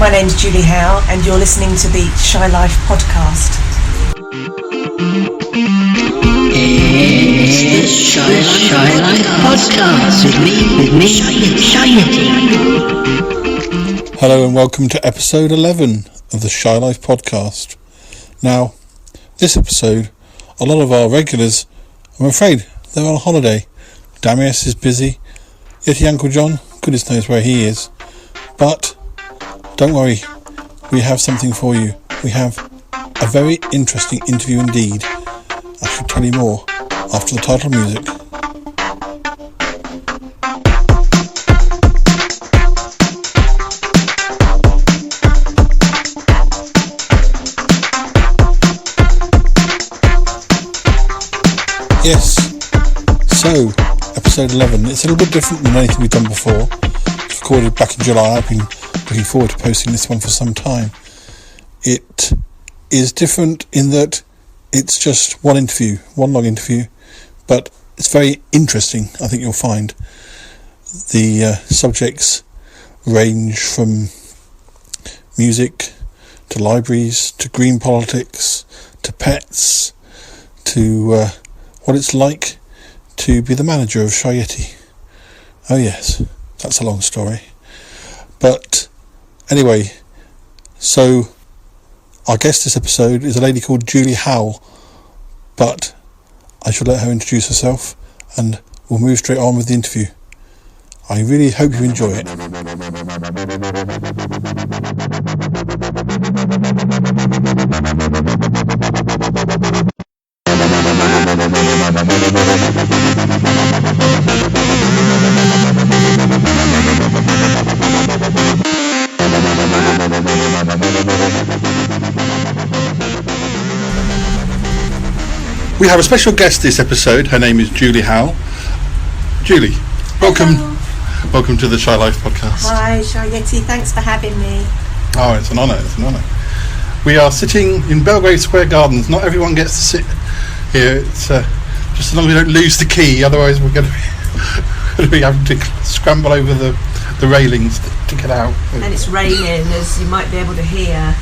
My name's Julie Howe, and you're listening to the Shy Life podcast. It's the Shy Life podcast with me, Shyety. Hello and welcome to episode 11 of the Shy Life podcast. Now, this episode, a lot of our regulars, I'm afraid, they're on holiday. Damius is busy. Yeti Uncle John, goodness knows where he is. But don't worry, we have something for you. We have a very interesting interview indeed. I shall tell you more after the title music. Yes, so episode 11, it's a little bit different than anything we've done before. It's recorded back in July. I've been looking forward to posting this one for some time. It is different in that it's just one long interview, but it's very interesting. I think you'll find the subjects range from music to libraries to green politics to pets to what it's like to be the manager of Shyety. Oh yes, that's a long story. But anyway, so our guest this episode is a lady called Julie Howe, but I shall let her introduce herself and we'll move straight on with the interview. I really hope you enjoy it. We have a special guest this episode. Her name is Julie Howe. Julie, welcome. Hello. Welcome to the Shy Life podcast. Hi, Shyety. Thanks for having me. Oh, it's an honour. We are sitting in Belgrave Square Gardens. Not everyone gets to sit here. It's just as long as we don't lose the key. Otherwise, we're going to be having to scramble over the railings to get out. And it's raining, as you might be able to hear.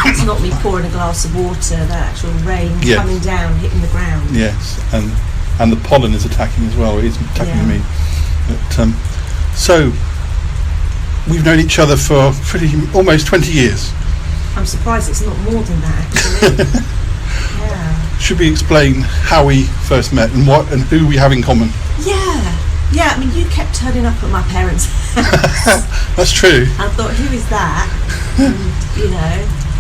It's not me pouring a glass of water, the actual rain coming down, hitting the ground. Yes, and the pollen is attacking as well. It is attacking me. But, so, we've known each other for almost 20 years. I'm surprised it's not more than that, actually. Yeah. Should we explain how we first met and what and who we have in common? Yeah, I mean, you kept turning up at my parents' house. That's true. I thought, who is that? And,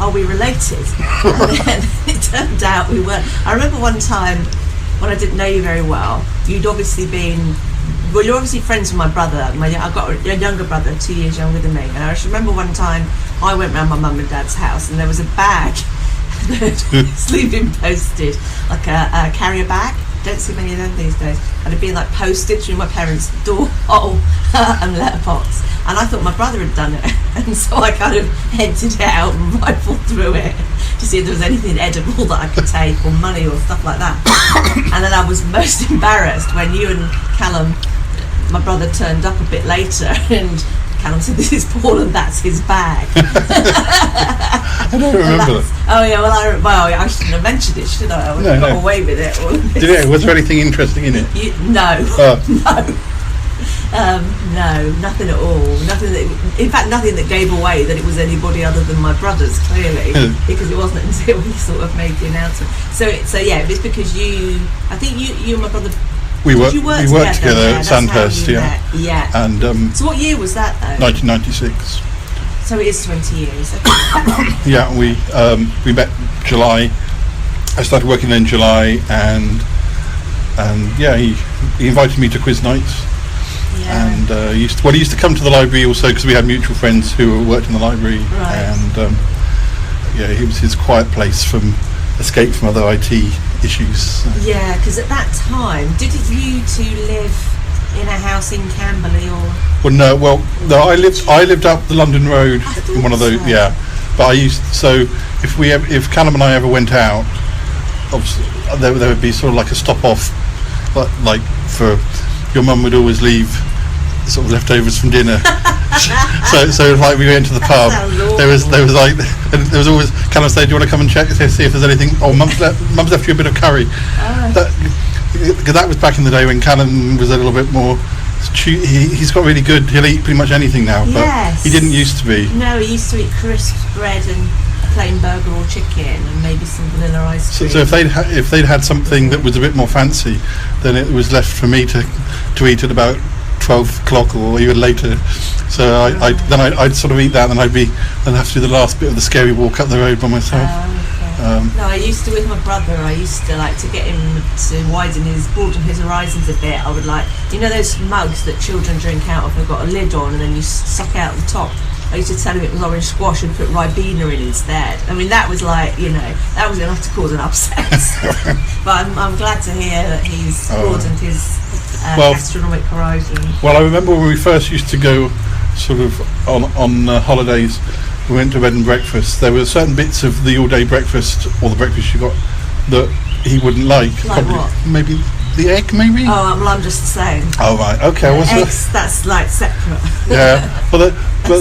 are we related? And then it turned out we weren't. I remember one time when I didn't know you very well, you're obviously friends with my brother. I've got a younger brother, 2 years younger than me. And I just remember one time I went round my mum and dad's house and there was a bag that had been posted, like a carrier bag. Don't see many of them these days. And it'd been like posted through my parents' door hole and letterbox. And I thought my brother had done it. And so I kind of emptied it out and rifled through it to see if there was anything edible that I could take or money or stuff like that. And then I was most embarrassed when you and Callum, my brother, turned up a bit later and Callum said, "This is Paul and that's his bag." I don't remember that. Oh yeah, I shouldn't have mentioned it, should I? I would have got away with it. Did it? Was there anything interesting in it? No, nothing at all. Nothing that gave away that it was anybody other than my brothers, clearly, because it wasn't until we sort of made the announcement. So it's because I think you and my brother. We worked together at Sandhurst, yeah. And so what year was that though? 1996. So it is 20 years. Yeah, we met July. I started working in July, and he invited me to quiz nights. Yeah. And he used to come to the library also because we had mutual friends who worked in the library. Right. And it was his quiet place from escape from other IT issues. So. Yeah, because at that time, did you two live in a house in Camberley or? No, I lived up the London Road in one of those. So. Yeah, but if Callum and I ever went out, obviously there would be sort of like a stop off, like for your mum would always leave sort of leftovers from dinner So like we went to the pub. sounds awful. There was like there was always Callum say, "Do you want to come and check see if there's anything?" Oh, Mum's left you a bit of curry. That was back in the day when Callum was a little bit more. He's got really good. He'll eat pretty much anything now, but Yes. he didn't used to be. No, he used to eat crisp bread and a plain burger or chicken and maybe some vanilla ice cream. So if they'd had something that was a bit more fancy, then it was left for me to eat at about 12 o'clock or even later. So I'd sort of eat that, and I'd have to do the last bit of the scary walk up the road by myself. No, I used to with my brother. I used to like to get him to broaden his horizons a bit. I would like, you know, those mugs that children drink out of. They've got a lid on, and then you suck out the top. I used to tell him it was orange squash and put Ribena in instead. I mean, that was like, you know, that was enough to cause an upset. But I'm glad to hear that he's broadened his gastronomic horizon. Well, I remember when we first used to go, sort of on holidays. We went to bed and breakfast. There were certain bits of the all-day breakfast or the breakfast you got that he wouldn't like. Like what? Maybe the egg, maybe. Oh, well, I'm just the same. Oh right, okay. Eggs, that's like separate. Yeah. Well,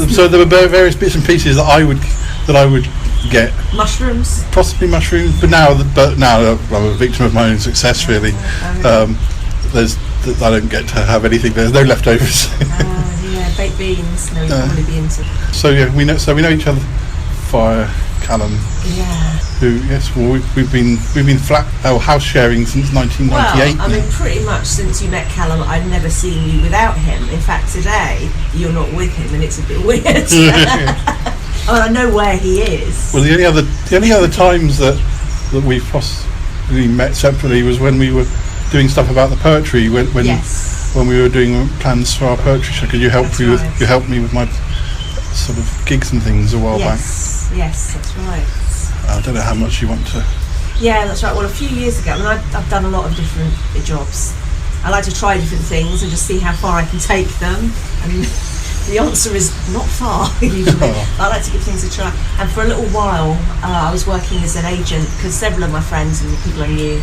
so there were various bits and pieces that I would get. Mushrooms. Possibly mushrooms, but now I'm a victim of my own success. Really, I don't get to have anything. There's no leftovers. Yeah, baked beans. No, you'd probably be into. So yeah, we know each other via Callum. Yeah. Who we've been house sharing since 1998. Well, I mean, pretty much since you met Callum, I've never seen you without him. In fact, today you're not with him, and it's a bit weird. I know where he is. Well, the only other times that we possibly met separately was when we were doing stuff about the poetry. When we were doing plans for our poetry show, because you helped me with my sort of gigs and things a while back. Yes, that's right. I don't know how much you want to. Yeah, that's right. Well, a few years ago, I mean, I've done a lot of different jobs. I like to try different things and just see how far I can take them. And the answer is not far, usually. I like to give things a try. And for a little while, I was working as an agent, because several of my friends and the people I knew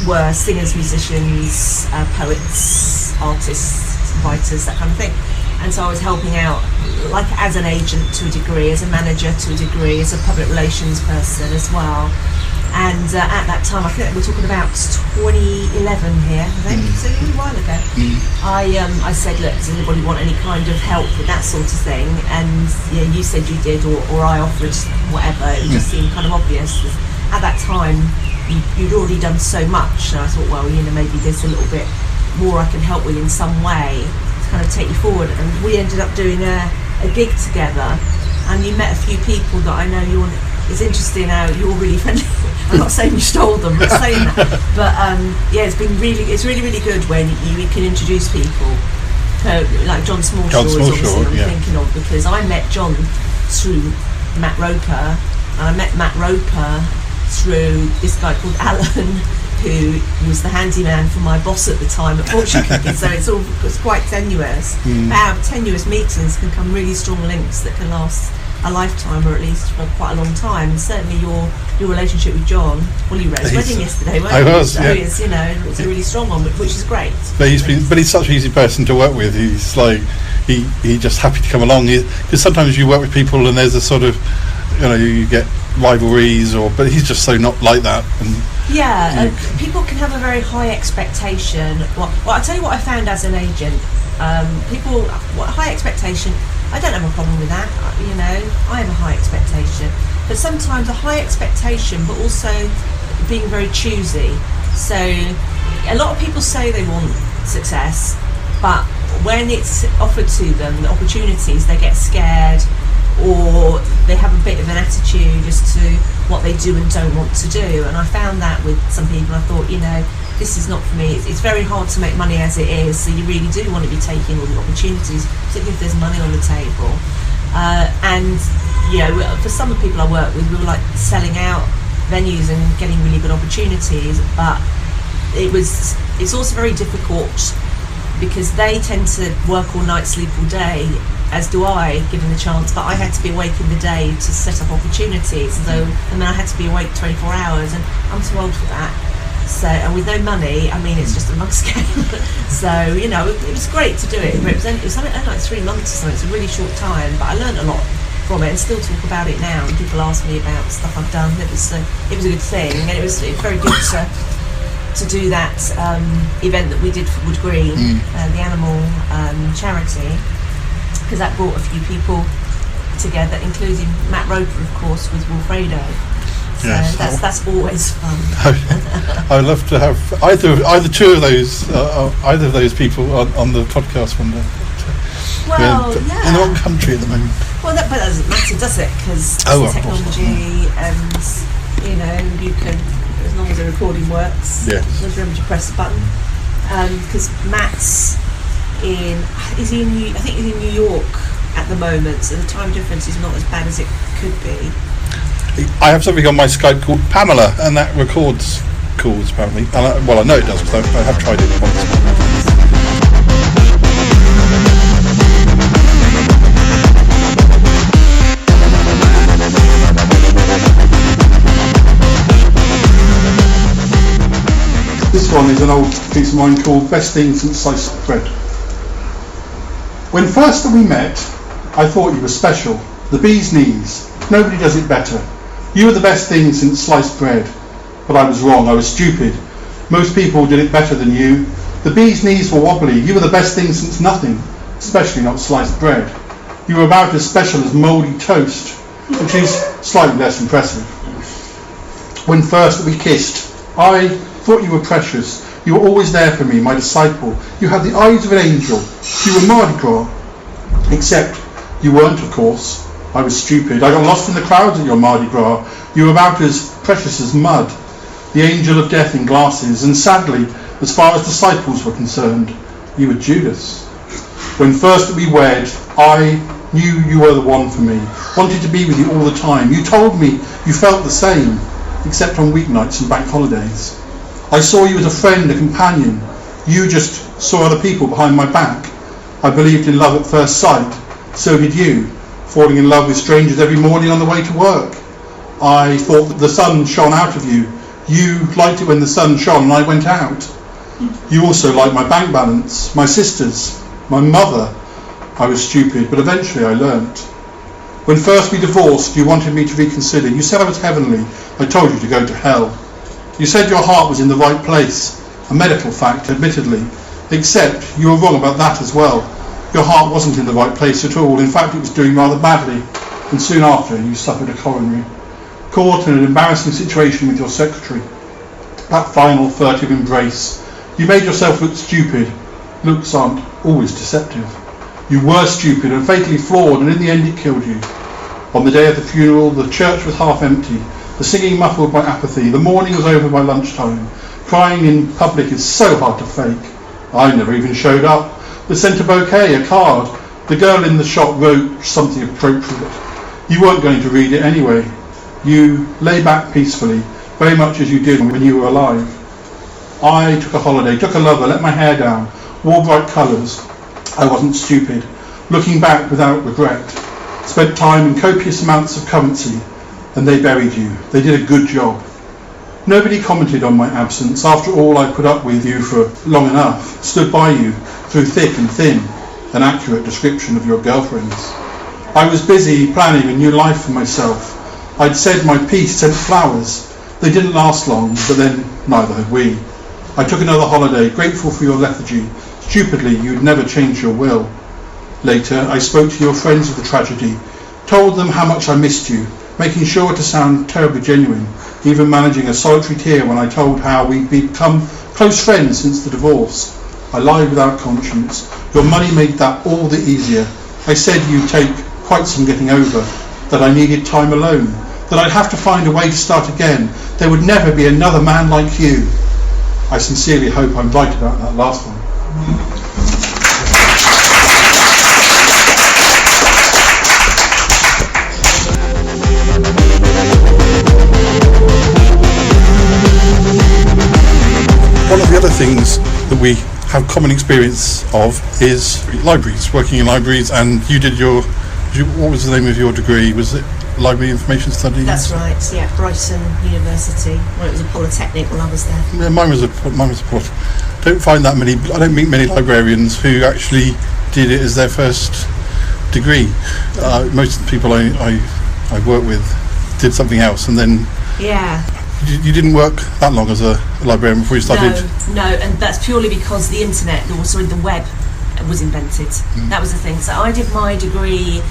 were singers, musicians, poets, artists, writers, that kind of thing. And so I was helping out, like as an agent to a degree, as a manager to a degree, as a public relations person as well. And at that time, I think we're talking about 2011 here, I think, so a little while ago. I said, look, does anybody want any kind of help with that sort of thing? And yeah, you said you did, or I offered whatever. It just seemed kind of obvious. At that time, you'd already done so much, and I thought, well, you know, maybe there's a little bit more I can help with in some way to kind of take you forward. And we ended up doing a gig together, and you met a few people that I know it's interesting how you're really friendly. I'm not saying you stole them, I'm not saying that, but yeah, it's really really good when you can introduce people, like John Smallshaw is obviously I'm thinking of, because I met John through Matt Roper, and I met Matt Roper through this guy called Alan, who was the handyman for my boss at the time at Fortune Cooking. So it's quite tenuous. Our tenuous meetings can become really strong links that can last a lifetime, or at least for quite a long time. And certainly your relationship with John, well, you were at his wedding yesterday, weren't you? I was, so yeah. It's, you know, it's a really strong one, which is great. But he's such an easy person to work with. He's like he's just happy to come along. Because sometimes you work with people and there's a sort of, you know, you get rivalries, but he's just so not like that. And people can have a very high expectation. Well, I'll tell you what I found as an agent. High expectation, I don't have a problem with that. You know, I have a high expectation. But sometimes a high expectation, but also being very choosy. So a lot of people say they want success, but when it's offered to them, the opportunities, they get scared, or they have a bit of an attitude as to what they do and don't want to do. And I found that with some people. I thought, you know, this is not for me. It's very hard to make money as it is, so you really do want to be taking all the opportunities, particularly if there's money on the table. And you know, for some of the people I work with, we were like selling out venues and getting really good opportunities, but it's also very difficult because they tend to work all night, sleep all day, as do I, given the chance, but I had to be awake in the day to set up opportunities, and then I had to be awake 24 hours, and I'm too old for that. So, and with no money, I mean, it's just a mug's game. So, you know, it was great to do it. It was something like 3 months or something. It's a really short time, but I learned a lot from it and still talk about it now. And people ask me about stuff I've done. It was a good thing, and it was very good to do that event that we did for Wood Green, the animal charity, because that brought a few people together, including Matt Roper, of course, with Wilfredo. So Yes. that's always fun. I'd love to have either two of those, either of those people on the podcast one day. Well, In yeah. the wrong country at the moment. Well, but that doesn't matter, does it? Because Oh, of course not. technology, and you know, you can, as long as the recording works, Yes. there's room to press the button. Because Matt's I think he's in New York at the moment, so the time difference is not as bad as it could be. I have something on my Skype called Pamela, and that records calls apparently. And I know it does because I have tried it once. This one is an old piece of mine called Best Thing Since Sliced Bread. When first we met, I thought you were special. The bee's knees. Nobody does it better. You were the best thing since sliced bread. But I was wrong. I was stupid. Most people did it better than you. The bee's knees were wobbly. You were the best thing since nothing, especially not sliced bread. You were about as special as mouldy toast, which is slightly less impressive. When first we kissed, I thought you were precious. You were always there for me, my disciple. You had the eyes of an angel. You were Mardi Gras. Except you weren't, of course. I was stupid. I got lost in the crowds at your Mardi Gras. You were about as precious as mud. The angel of death in glasses. And sadly, as far as disciples were concerned, you were Judas. When first we wed, I knew you were the one for me. Wanted to be with you all the time. You told me you felt the same, except on weeknights and bank holidays. I saw you as a friend, a companion. You just saw other people behind my back. I believed in love at first sight. So did you, falling in love with strangers every morning on the way to work. I thought that the sun shone out of you. You liked it when the sun shone and I went out. You also liked my bank balance, my sisters, my mother. I was stupid, but eventually I learnt. When first we divorced, you wanted me to reconsider. You said I was heavenly. I told you to go to hell. You said your heart was in the right place, a medical fact, admittedly, except you were wrong about that as well. Your heart wasn't in the right place at all. In fact, it was doing rather badly, and soon after you suffered a coronary. Caught in an embarrassing situation with your secretary. That final furtive embrace. You made yourself look stupid. Looks aren't always deceptive. You were stupid and fatally flawed, and in the end it killed you. On the day of the funeral, the church was half empty, the singing muffled by apathy, the mourning was over by lunchtime. Crying in public is so hard to fake. I never even showed up. They sent a bouquet, a card. The girl in the shop wrote something appropriate. You weren't going to read it anyway. You lay back peacefully, very much as you did when you were alive. I took a holiday, took a lover, let my hair down, wore bright colours. I wasn't stupid. Looking back without regret. Spent time in copious amounts of currency, and they buried you. They did a good job. Nobody commented on my absence. After all, I put up with you for long enough, stood by you through thick and thin, an accurate description of your girlfriends. I was busy planning a new life for myself. I'd said my piece, sent flowers. They didn't last long, but then neither had we. I took another holiday, grateful for your lethargy. Stupidly, you'd never change your will. Later, I spoke to your friends of the tragedy, told them how much I missed you, making sure to sound terribly genuine, even managing a solitary tear when I told how we'd become close friends since the divorce. I lied without conscience. Your money made that all the easier. I said you'd take quite some getting over, that I needed time alone, that I'd have to find a way to start again. There would never be another man like you. I sincerely hope I'm right about that last one. One of the other things that we have common experience of is libraries, working in libraries, and you did what was the name of your degree? Was it library information studies. That's right. Yeah, Brighton University. Well, it was a polytechnic when I was there. Yeah, mine was a plot. Don't find that many. I don't meet many librarians who actually did it as their first degree. Most of the people I work with did something else, and then Yeah. you didn't work that long as a librarian before you started. No, and that's purely because the internet, the web, was invented. That was the thing. So I did my degree,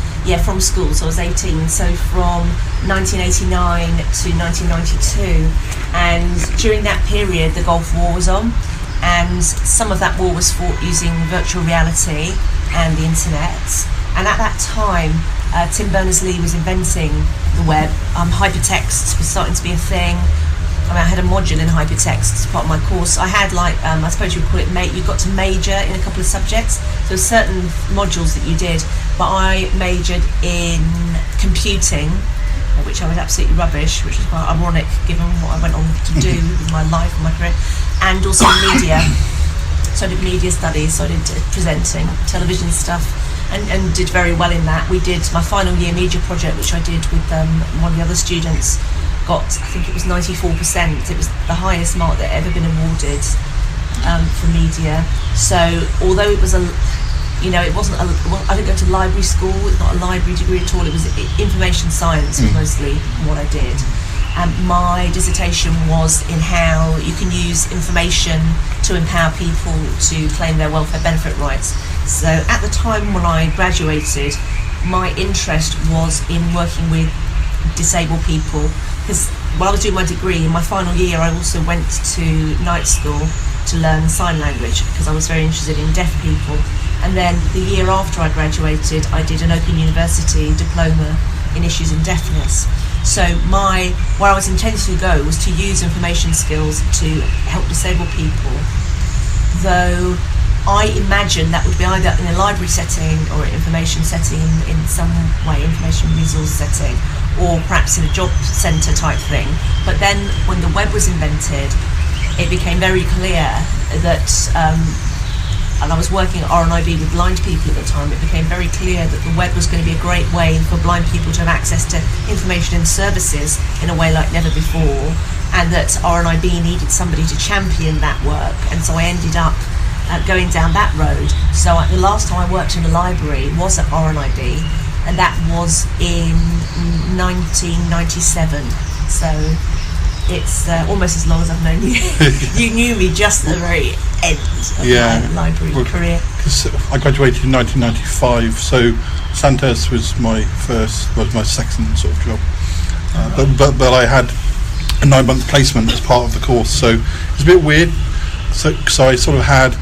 from school. So I was 18. So from 1989 to 1992, and during that period, the Gulf War was on, and some of that war was fought using virtual reality and the internet. And at that time, Tim Berners-Lee was inventing the web. Hypertext was starting to be a thing. I had a module in hypertext as part of my course. I had I suppose you would call it you got to major in a couple of subjects. So certain modules that you did, but I majored in computing, which I was absolutely rubbish, which was quite ironic given what I went on to do with my life and my career, and also media. So I did media studies, so I did presenting, television stuff, and did very well in that. We did my final year media project, which I did with one of the other students, got, I think it was 94%. It was the highest mark that had ever been awarded for media. So although it was it wasn't I didn't go to library school, it's not a library degree at all, it was information science was mostly what I did. My dissertation was in how you can use information to empower people to claim their welfare benefit rights. So at the time when I graduated, my interest was in working with disabled people, because while I was doing my degree, in my final year I also went to night school to learn sign language, because I was very interested in deaf people. And then the year after I graduated, I did an Open University diploma in issues in deafness. So where I was intending to go was to use information skills to help disabled people, though I imagine that would be either in a library setting or an information setting in some way, information resource setting, or perhaps in a job centre type thing. But then when the web was invented, it became very clear that, and I was working at RNIB with blind people at the time, it became very clear that the web was going to be a great way for blind people to have access to information and services in a way like never before, and that RNIB needed somebody to champion that work. And so I ended up going down that road. So the last time I worked in a library was at RNIB, and that was in 1997. So it's almost as long as I've known you. You knew me just at the very end of my library career. Because I graduated in 1995, so Santos was my second sort of job. But I had a 9-month placement as part of the course, so it's a bit weird. So I sort of had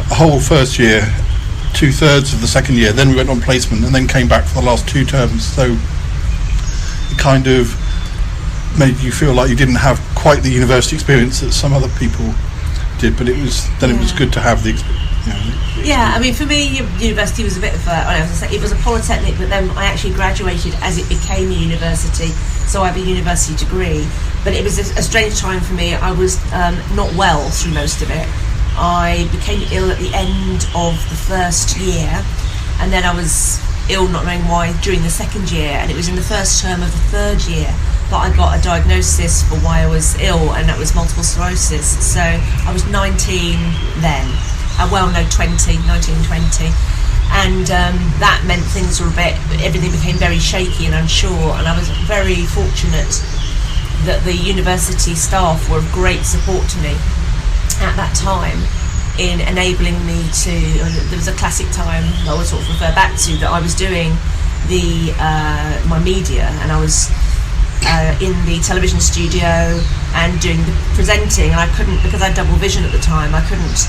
a whole first year, 2/3 of the second year, then we went on placement, and then came back for the last 2 terms. So it kind of made you feel like you didn't have quite the university experience that some other people did, but it was good to have the experience. Yeah, I mean, for me, university was a bit of it was a polytechnic, but then I actually graduated as it became a university, so I have a university degree. But it was a strange time for me. I was not well through most of it. I became ill at the end of the first year, and then I was ill, not knowing why, during the second year, and it was in the first term of the third year that I got a diagnosis for why I was ill, and that was multiple sclerosis. So I was 19 then. 19, 20, and that meant things were everything became very shaky and unsure, and I was very fortunate that the university staff were of great support to me at that time in enabling me to, there was a classic time that I would sort of refer back to, that I was doing my media, and I was in the television studio and doing the presenting, and I couldn't, because I had double vision at the time, I couldn't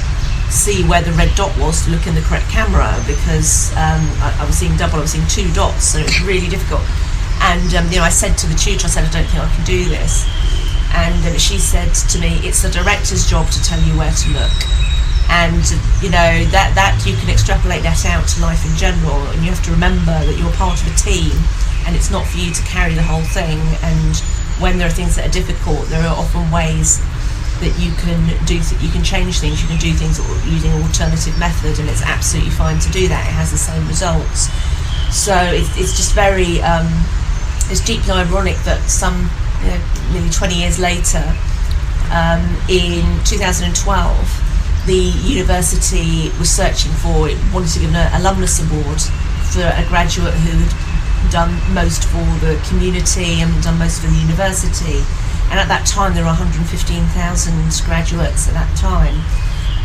see where the red dot was to look in the correct camera, because I was seeing double, I was seeing 2 dots, so it was really difficult. And I said to the tutor, I said, I don't think I can do this. And she said to me, it's the director's job to tell you where to look. And that you can extrapolate that out to life in general, and you have to remember that you're part of a team, and it's not for you to carry the whole thing. And when there are things that are difficult, there are often ways that you can you can change things, you can do things using alternative method, and it's absolutely fine to do that. It has the same results. So it's just very it's deeply ironic that some, nearly 20 years later, in 2012, the university was searching for, it wanted to give an alumnus award for a graduate who'd done most for the community and done most for the university. And at that time, there were 115,000 graduates at that time.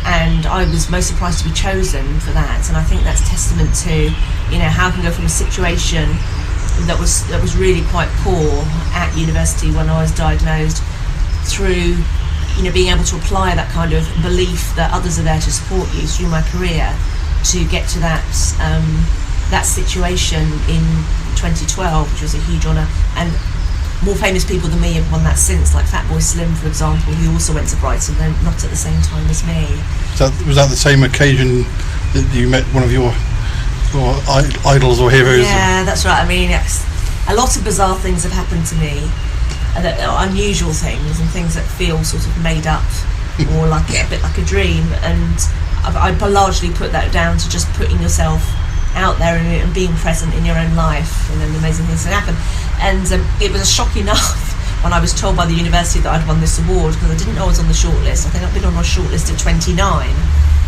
And I was most surprised to be chosen for that. And I think that's testament to, how I can go from a situation that was really quite poor at university when I was diagnosed, through being able to apply that kind of belief that others are there to support you through my career, to get to that situation in 2012, which was a huge honour. And more famous people than me have won that since, like Fatboy Slim, for example, who also went to Brighton, though not at the same time as me. Was that the same occasion that you met one of your idols or heroes? Yeah, that's right. I mean, a lot of bizarre things have happened to me, that are unusual things and things that feel sort of made up or like a bit like a dream. And I largely put that down to just putting yourself out there and being present in your own life, and then amazing things can happen. And it was a shock enough when I was told by the university that I'd won this award, because I didn't know I was on the shortlist. I think I'd been on a shortlist at 29,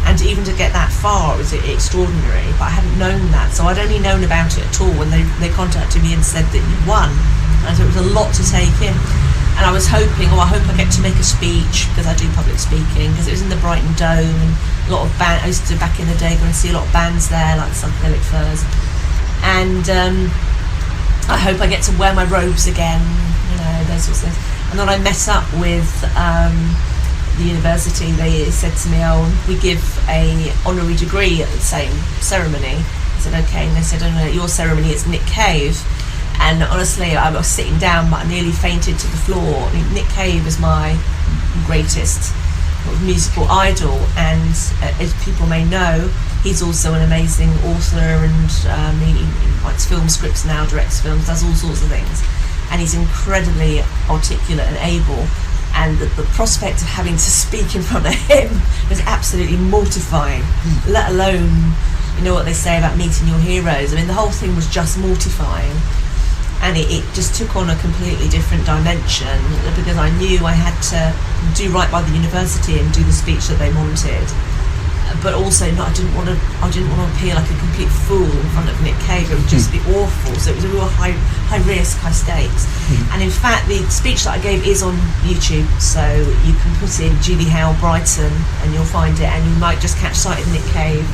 and even to get that far was extraordinary, but I hadn't known that. So I'd only known about it at all when they contacted me and said that you won. And so it was a lot to take in. And I was hoping, I hope I get to make a speech, because I do public speaking, because it was in the Brighton Dome, and a lot of bands, I used to, back in the day, go and see a lot of bands there, like the Psychedelic Furs. And I hope I get to wear my robes again, those sorts of things. And then I met up with the university. They said to me, we give a honorary degree at the same ceremony. I said, okay. And they said, no, your ceremony is Nick Cave. And honestly, I was sitting down, but I nearly fainted to the floor. I mean, Nick Cave is my greatest musical idol, and as people may know, he's also an amazing author, and he writes film scripts now, directs films, does all sorts of things, and he's incredibly articulate and able. And the prospect of having to speak in front of him was absolutely mortifying, let alone, what they say about meeting your heroes. I mean, the whole thing was just mortifying. And it just took on a completely different dimension, because I knew I had to do right by the university and do the speech that they wanted. But also, I didn't want to appear like a complete fool in front of Nick Cave. It would just be awful. So it was a real high risk, high stakes. And in fact, the speech that I gave is on YouTube, so you can put in Julie Howe Brighton and you'll find it, and you might just catch sight of Nick Cave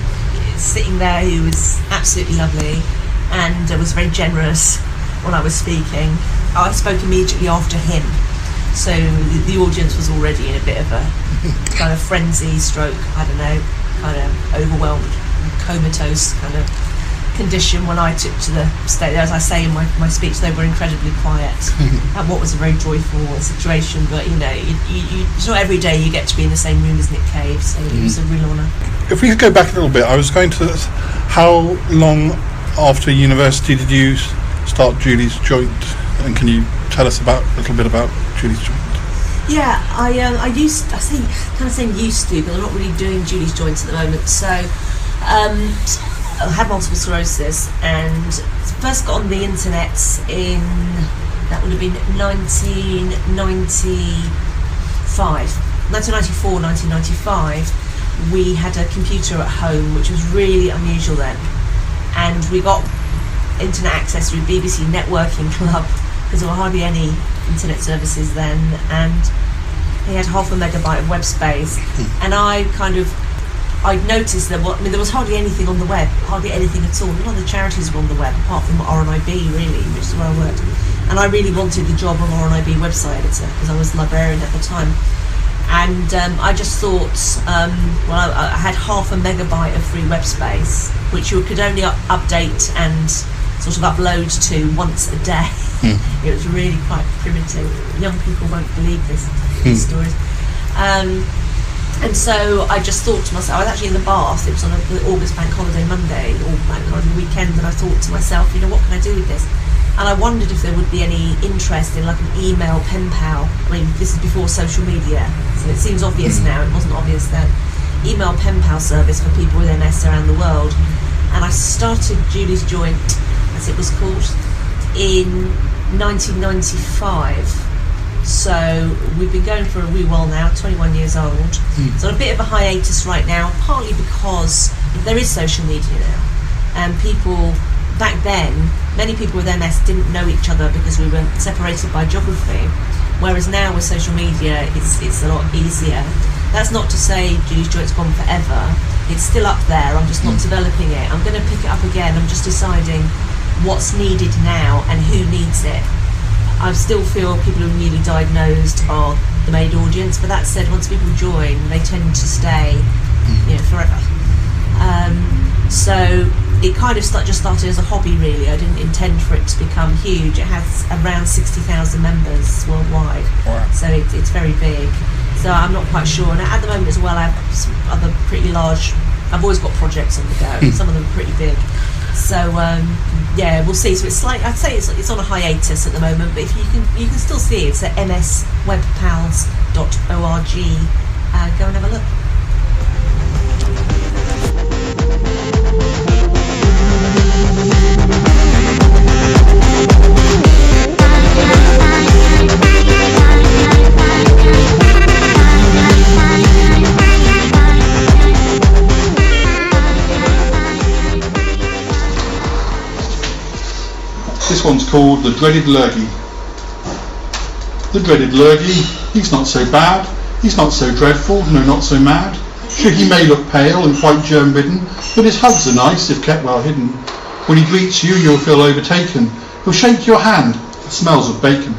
sitting there, who was absolutely lovely and was very generous. When I was speaking, I spoke immediately after him, so the audience was already in a bit of a kind of frenzy stroke, I don't know, kind of overwhelmed, comatose kind of condition when I took to the stage. As I say in my speech, they were incredibly quiet at what was a very joyful situation, but it's not every day you get to be in the same room as Nick Cave, so it was a real honour. If we could go back a little bit, I was going to, how long after university did you start Julie's Joint, and can you tell us a little bit about Julie's Joint? Yeah, I used to, but I'm not really doing Julie's Joint at the moment. So I had multiple sclerosis, and first got on the internet in, that would have been 1994, 1995. We had a computer at home, which was really unusual then, and we got internet access through BBC Networking Club, because there were hardly any internet services then, and he had 0.5 megabyte of web space. And I noticed that there was hardly anything on the web, hardly anything at all. None of the charities were on the web, apart from RNIB, really, which is where I worked. And I really wanted the job of RNIB website editor, because I was a librarian at the time. And I just thought, I had 0.5 megabyte of free web space, which you could only update and sort of upload to once a day. It was really quite primitive. Young people won't believe these stories. And so I just thought to myself, I was actually in the Bath, it was on the August Bank Holiday Monday, or Bank Holiday weekend, and I thought to myself, what can I do with this? And I wondered if there would be any interest in like an email pen pal. I mean, this is before social media, so it seems obvious now, it wasn't obvious then. Email pen pal service for people with MS around the world. And I started Julie's Joint, as it was called, in 1995. So we've been going for a wee while now, 21 years old. So on a bit of a hiatus right now, partly because there is social media now, and people back then, many people with MS didn't know each other because we were separated by geography, whereas now with social media it's a lot easier. That's not to say Julie's Joint's gone forever. It's still up there, I'm just not developing it. I'm going to pick it up again. I'm just deciding what's needed now and who needs it. I still feel people who are newly diagnosed are the main audience, but that said, once people join, they tend to stay, forever. So it kind of just started as a hobby, really. I didn't intend for it to become huge. It has around 60,000 members worldwide. Wow. So it's very big. So I'm not quite sure. And at the moment as well, I have some other pretty large, I've always got projects on the go. Some of them are pretty big. So we'll see. So it's like, I'd say it's on a hiatus at the moment, but if you can still see it. It's at mswebpals.org. Go and have a look. This one's called The Dreaded Lurgy. The dreaded lurgy, he's not so bad, he's not so dreadful, no, not so mad. Sure, he may look pale and quite germ-ridden, but his hugs are nice if kept well hidden. When he greets you, you'll feel overtaken. He'll shake your hand, it smells of bacon.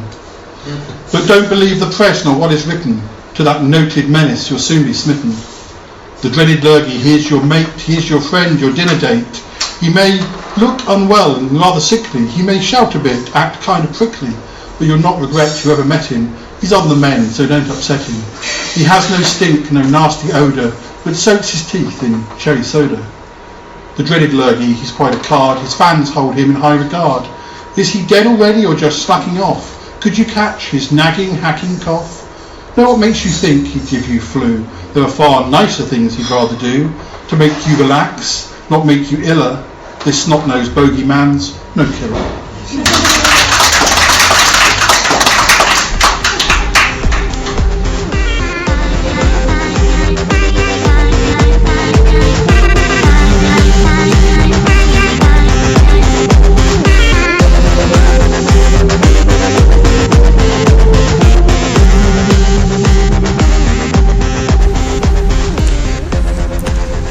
But don't believe the press nor what is written. To that noted menace you'll soon be smitten. The dreaded lurgy, he is your mate, he is your friend, your dinner date. He may look unwell and rather sickly, he may shout a bit, act kind of prickly, but you'll not regret you ever met him. He's on the mend, so don't upset him. He has no stink, no nasty odour, but soaks his teeth in cherry soda. The dreaded lurgy, he's quite a card, his fans hold him in high regard. Is he dead already or just slacking off? Could you catch his nagging, hacking cough? Know what makes you think he'd give you flu? There are far nicer things he'd rather do, to make you relax, not make you iller. This snot-nosed bogeyman's no killer.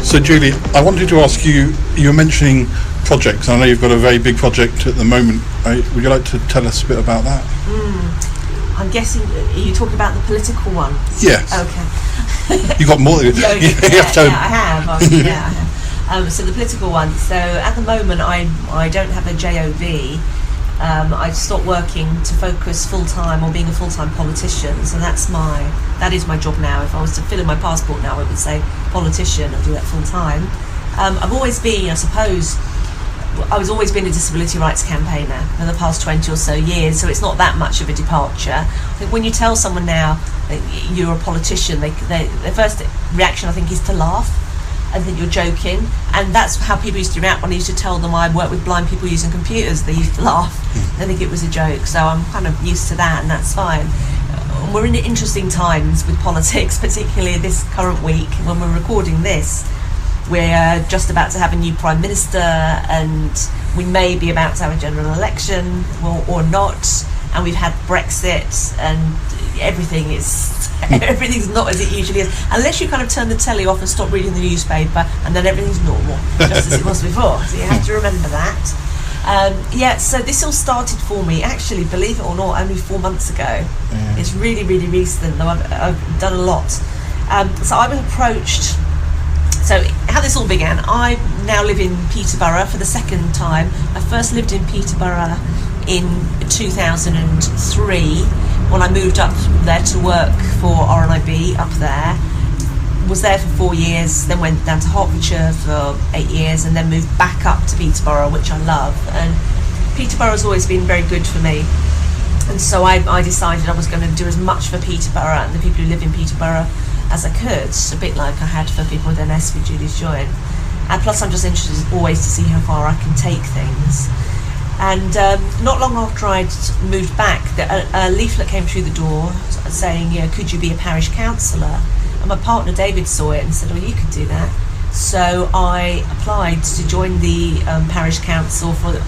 So Julie, I wanted to ask you, you were mentioning projects. I know you've got a very big project at the moment. Right? Would you like to tell us a bit about that? I'm guessing, are you talking about the political one? Yes. Okay. You got more than I have. So the political one. So at the moment, I don't have a JOB. I stopped working to focus full-time on being a full-time politician, so that is my job now. If I was to fill in my passport now, it would say politician and do that full-time. I've always been, I suppose, I've always been a disability rights campaigner for the past 20 or so years, so it's not that much of a departure. I think when you tell someone now that you're a politician, their first reaction, I think, is to laugh. I think you're joking, and that's how people used to react when I used to tell them I work with blind people using computers. They used to laugh. They think it was a joke, so I'm kind of used to that, and that's fine. We're in interesting times with politics, particularly this current week when we're recording this. We're just about to have a new Prime Minister, and we may be about to have a general election or not, and we've had Brexit, and everything's not as it usually is, unless you kind of turn the telly off and stop reading the newspaper, and then everything's normal, just as it was before. So you have to remember that. So this all started for me, actually, believe it or not, only 4 months ago. Yeah. It's really, really recent, though I've done a lot. So I was approached. So how this all began, I now live in Peterborough for the second time. I first lived in Peterborough in 2003 when I moved up there to work for RNIB up there. Was there for 4 years, then went down to Hertfordshire for 8 years, and then moved back up to Peterborough, which I love. And Peterborough's always been very good for me. And so I decided I was going to do as much for Peterborough and the people who live in Peterborough as I could, a bit like I had for people with MS with Julie's Joint. And plus I'm just interested always to see how far I can take things. And not long after I'd moved back, a leaflet came through the door saying, could you be a parish councillor? And my partner David saw it and said, you could do that. So I applied to join the parish council for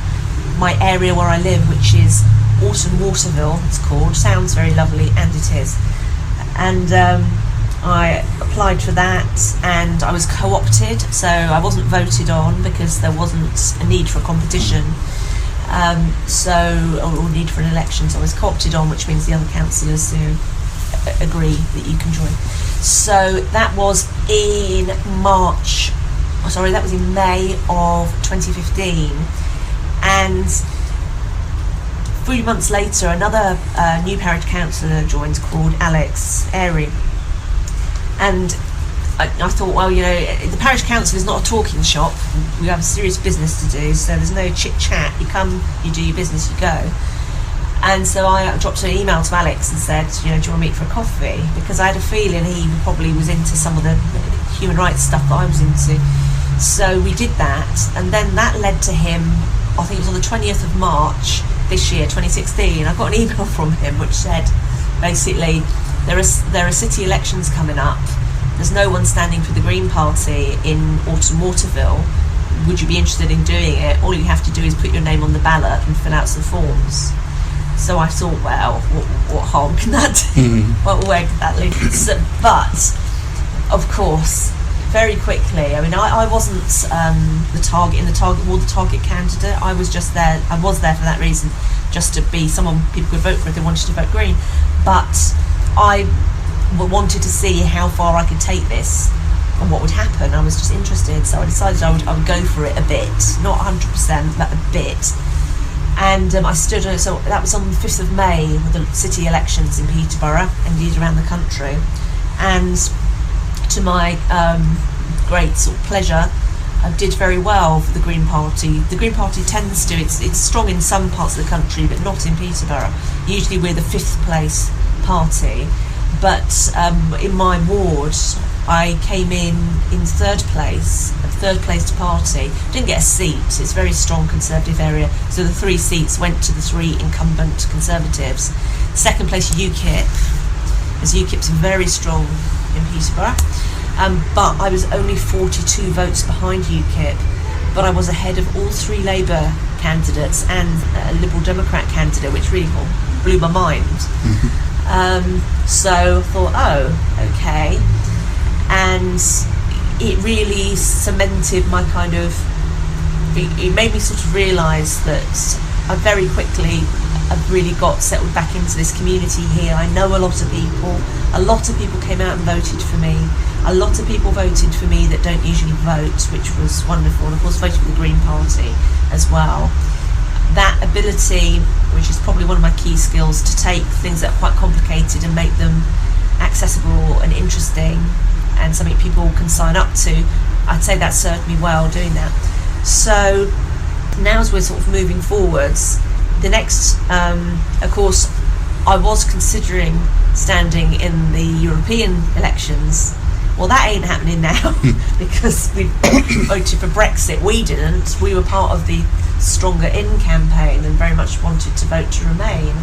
my area where I live, which is Alton Waterville, it's called. Sounds very lovely, and it is. And I applied for that, and I was co-opted, so I wasn't voted on because there wasn't a need for a competition. Or need for an election, so I was co-opted on, which means the other councillors who agree that you can join. So that was in May of 2015, and 3 months later another new parish councillor joined called Alex Airy, and I thought, the parish council is not a talking shop. We have serious business to do, so there's no chit-chat. You come, you do your business, you go. And so I dropped an email to Alex and said, do you want to meet for a coffee? Because I had a feeling he probably was into some of the human rights stuff that I was into. So we did that, and then that led to him, I think it was on the 20th of March this year, 2016, I got an email from him which said, basically, there are city elections coming up. There's no one standing for the Green Party in Alton Waterville. Would you be interested in doing it? All you have to do is put your name on the ballot and fill out some forms. So I thought, well, what harm can that do? Where could that lead? But, of course, very quickly, I wasn't the target candidate. I was just there. I was there for that reason, just to be someone people could vote for if they wanted to vote Green. But I wanted to see how far I could take this and what would happen. I was just interested, so I decided I would go for it a bit, not 100%, but a bit. And I stood, so that was on the 5th of May, with the city elections in Peterborough, indeed around the country. And to my great sort of pleasure, I did very well for the Green Party. The Green Party tends to, it's strong in some parts of the country, but not in Peterborough. Usually we're the 5th place party. But in my ward, I came in third place party. Didn't get a seat. It's a very strong Conservative area. So the 3 seats went to the 3 incumbent Conservatives. Second place, UKIP, as UKIP's very strong in Peterborough. But I was only 42 votes behind UKIP. But I was ahead of all 3 Labour candidates and a Liberal Democrat candidate, which really blew my mind. So I thought, okay. And it really cemented my kind of, it made me sort of realise that I very quickly I've really got settled back into this community here. I know a lot of people. A lot of people came out and voted for me. A lot of people voted for me that don't usually vote, which was wonderful. And of course voted for the Green Party as well. That ability, which is probably one of my key skills, to take things that are quite complicated and make them accessible and interesting and something people can sign up to, I'd say that served me well doing that. So now as we're sort of moving forwards, the next, of course, I was considering standing in the European elections. Well, that ain't happening now because we voted for Brexit. We didn't. We were part of the Stronger In campaign and very much wanted to vote to remain.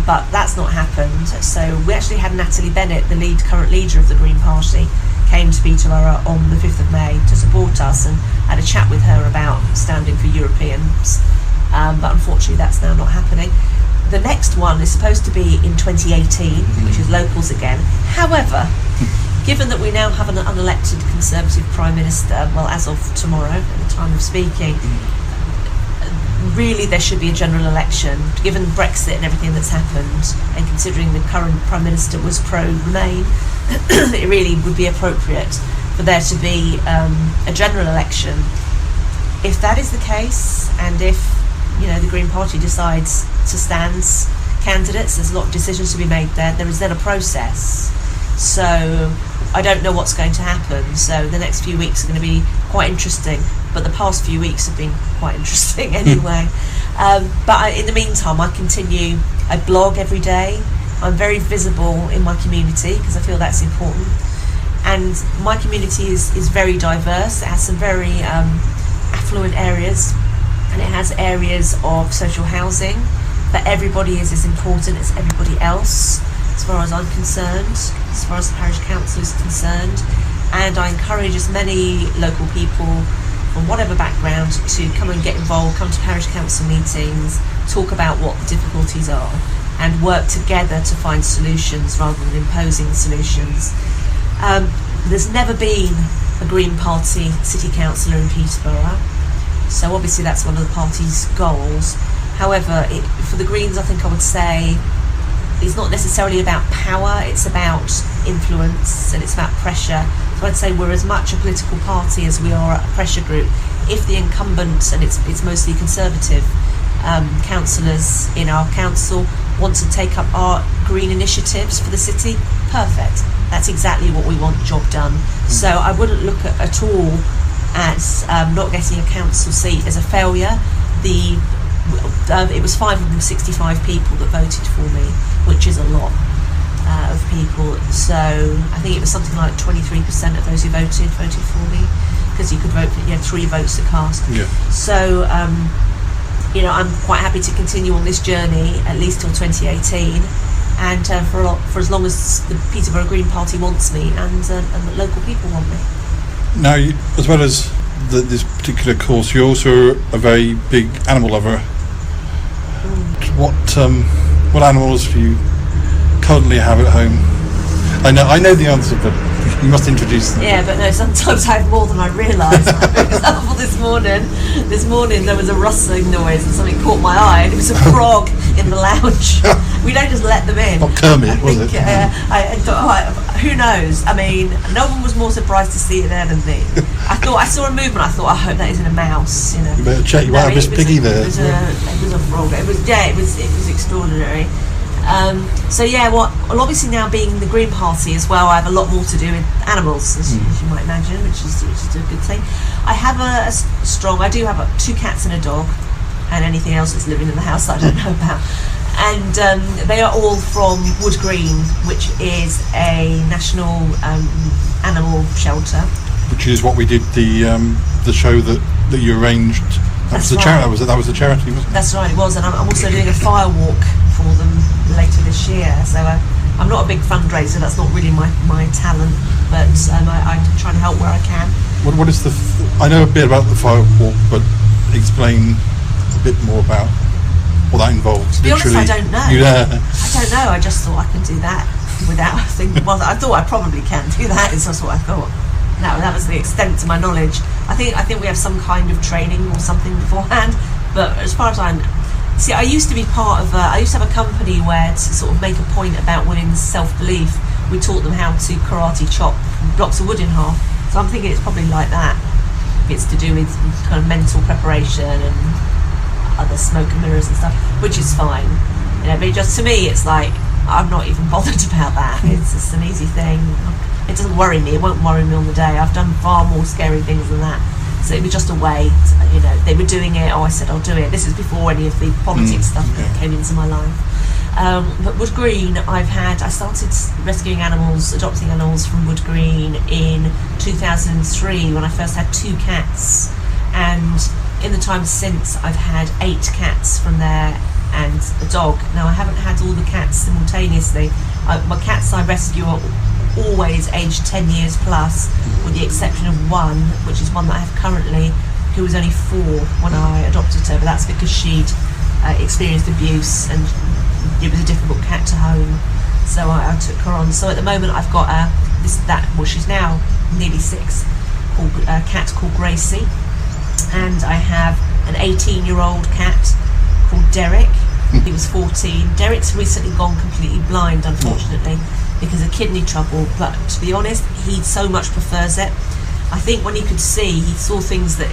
But that's not happened. So we actually had Natalie Bennett, the current leader of the Green Party, came to Peterborough on the 5th of May to support us, and had a chat with her about standing for Europeans. But unfortunately that's now not happening. The next one is supposed to be in 2018, which is locals again. However, given that we now have an unelected Conservative Prime Minister, well, as of tomorrow, at the time of speaking, really there should be a general election. Given Brexit and everything that's happened, and considering the current Prime Minister was pro-Remain, it really would be appropriate for there to be a general election. If that is the case, and if the Green Party decides to stand candidates, there's a lot of decisions to be made there. There is then a process. So I don't know what's going to happen. So the next few weeks are going to be quite interesting. But the past few weeks have been quite interesting anyway. But in the meantime, I blog every day. I'm very visible in my community because I feel that's important. And my community is very diverse. It has some very affluent areas and it has areas of social housing, but everybody is as important as everybody else, as far as I'm concerned, as far as the parish council is concerned. And I encourage as many local people from whatever background to come and get involved, come to parish council meetings, talk about what the difficulties are, and work together to find solutions rather than imposing solutions. There's never been a Green Party city councillor in Peterborough, so obviously that's one of the party's goals. However, for the Greens, I think I would say it's not necessarily about power, it's about influence and it's about pressure. So I'd say we're as much a political party as we are a pressure group. If the incumbent, and it's mostly Conservative councillors in our council, want to take up our green initiatives for the city, perfect. That's exactly what we want, job done. So I wouldn't look at all at not getting a council seat as a failure. It was 565 people that voted for me, which is a lot of people. So I think it was something like 23% of those who voted for me, because you could vote for 3 votes to cast. Yeah. So I'm quite happy to continue on this journey at least till 2018, and for as long as the Peterborough Green Party wants me and the local people want me. Now, as well as this particular course, you're also a very big animal lover. What animals do you currently have at home? I know the answer, but you must introduce them. Yeah, but no, sometimes I have more than I realise. For example, this morning there was a rustling noise and something caught my eye, and it was a frog in the lounge. We don't just let them in. Not Kermit, was it? I thought, who knows? I mean, no one was more surprised to see it there than me. I saw a movement. I thought, I hope that isn't a mouse. You better check. You might have Miss Piggy there. It was a frog. It was extraordinary. Well, obviously now being the Green Party as well, I have a lot more to do with animals, as you might imagine, which is a good thing. I have I do have 2 cats and a dog, and anything else that's living in the house that I don't know about. And they are all from Wood Green, which is a national animal shelter. Which is what we did the show that you arranged. That was the charity. That was the charity, wasn't it? That's right, it was. And I'm also doing a fire walk for them later this year. So I'm not a big fundraiser. That's not really my talent, but I try to help where I can. What is I know a bit about the fire walk, but explain a bit more about what that involves. To be honest, I don't know. Yeah. I don't know. I just thought I could do that without thinking. Well, I thought I probably can do that. Is just what I thought. That was the extent to my knowledge. I think we have some kind of training or something beforehand. But as far as I used to be part of. I used to have a company where, to sort of make a point about women's self-belief, we taught them how to karate chop blocks of wood in half. So I'm thinking it's probably like that. It's to do with kind of mental preparation and other smoke and mirrors and stuff, which is fine. But just to me, it's like I'm not even bothered about that. It's just an easy thing. It doesn't worry me. It won't worry me on the day. I've done far more scary things than that. So it was just a way. They were doing it. I said I'll do it. This is before any of the politics stuff that came into my life. But Wood Green, I started rescuing animals, adopting animals from Wood Green in 2003 when I first had 2 cats, and in the time since I've had 8 cats from there and a dog. Now I haven't had all the cats simultaneously. My cats I rescue are always aged 10 years plus, with the exception of one, which is one that I have currently, who was only 4 when I adopted her, but that's because she'd experienced abuse and it was a difficult cat to home, so I took her on. So at the moment I've got she's now nearly 6, a cat called Gracie, and I have an 18-year-old cat called Derek. He was 14. Derek's recently gone completely blind, unfortunately, because of kidney trouble, but to be honest, he so much prefers it. I think when he could see, he saw things that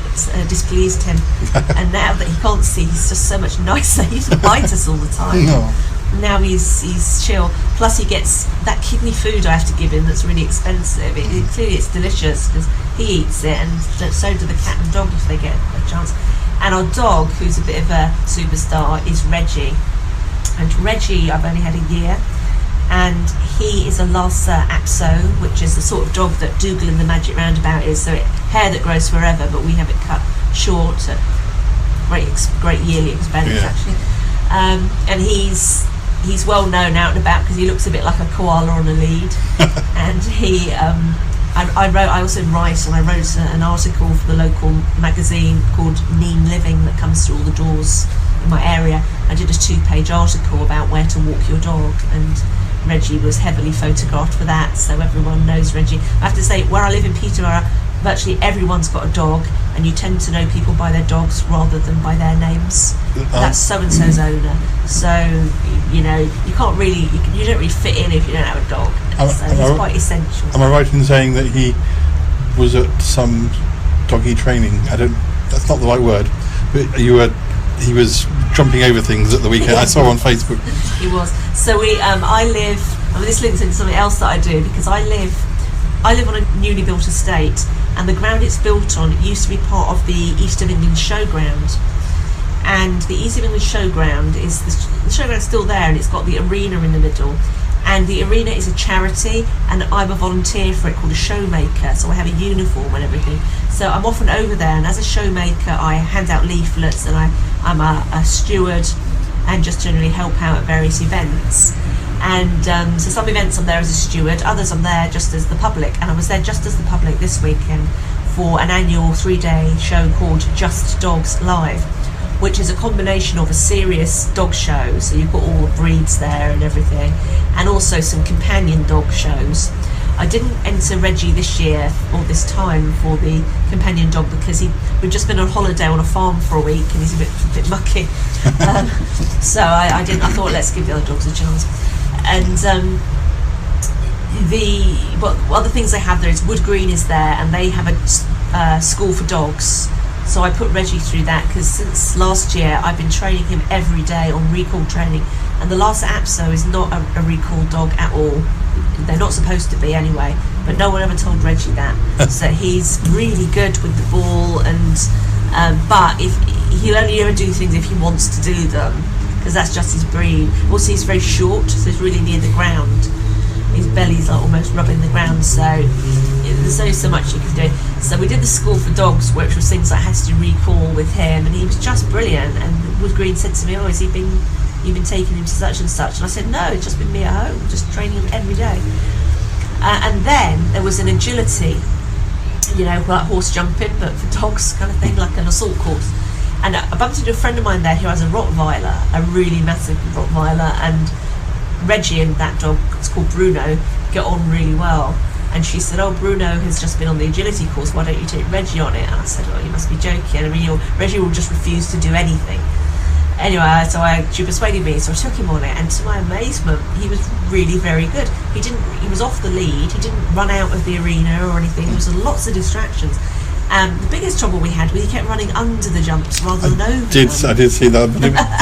displeased him, and now that he can't see, he's just so much nicer. He used to bite us all the time. No. Now he's chill. Plus he gets that kidney food I have to give him that's really expensive. Clearly it's delicious because he eats it, and so do the cat and dog if they get a chance. And our dog, who's a bit of a superstar, is Reggie. And Reggie, I've only had a year, and he is a Lhasa Apso, which is the sort of dog that Dougal in the Magic Roundabout is. So hair that grows forever, but we have it cut short at great yearly expense actually. And he's well known out and about because he looks a bit like a koala on a lead. And he, I also write, and I wrote an article for the local magazine called Neem Living that comes through all the doors in my area. I did a 2-page article about where to walk your dog, and Reggie was heavily photographed for that, so everyone knows Reggie. I have to say, where I live in Peterborough, virtually everyone's got a dog, and you tend to know people by their dogs rather than by their names. That's so-and-so's owner. So, you know, you can't really, you don't really fit in if you don't have a dog. So he's quite essential. Am I right in saying that he was at some doggy training? That's not the right word, but he was jumping over things at the weekend. I saw on Facebook. He was. So this links into something else that I do, because I live on a newly built estate, and the ground it's built on, it used to be part of the East of England Showground. And the East of England Showground the showground's still there, and it's got the arena in the middle. And the arena is a charity, and I'm a volunteer for it called a showmaker, so I have a uniform and everything. So I'm often over there, and as a showmaker I hand out leaflets, and I'm a steward and just generally help out at various events. And so some events I'm there as a steward, others I'm there just as the public, and I was there just as the public this weekend for an annual 3-day show called Just Dogs Live, which is a combination of a serious dog show, so you've got all the breeds there and everything, and also some companion dog shows. I didn't enter Reggie this year or this time for the companion dog because we'd just been on holiday on a farm for a week, and he's a bit mucky. So I thought, let's give the other dogs a chance. And other things they have there is Wood Green is there, and they have a school for dogs. So I put Reggie through that because since last year I've been training him every day on recall training, and the Lhasa Apso is not a recall dog at all. They're not supposed to be anyway, but no one ever told Reggie that. So he's really good with the ball, and but if he'll only ever do things if he wants to do them, because that's just his breed. Also, he's very short, so he's really near the ground. His belly's like almost rubbing the ground, so there's only so much you can do. So we did the school for dogs, which was things I had to do recall with him, and he was just brilliant. And Wood Green said to me, "Oh, you've been taking him to such and such?" And I said, "No, it's just been me at home, just training him every day." And then there was an agility, you know, like horse jumping, but for dogs kind of thing, like an assault course. And I bumped into a friend of mine there who has a Rottweiler, a really massive Rottweiler, and Reggie and that dog, it's called Bruno, get on really well. And she said, "Oh, Bruno has just been on the agility course, why don't you take Reggie on it?" And I said, "Oh, you must be joking. I mean, Reggie will just refuse to do anything." Anyway, she persuaded me, so I took him on it, and to my amazement, he was really very good. He was off the lead, he didn't run out of the arena or anything, there was lots of distractions. The biggest trouble we had was he kept running under the jumps rather than over them. I did see that.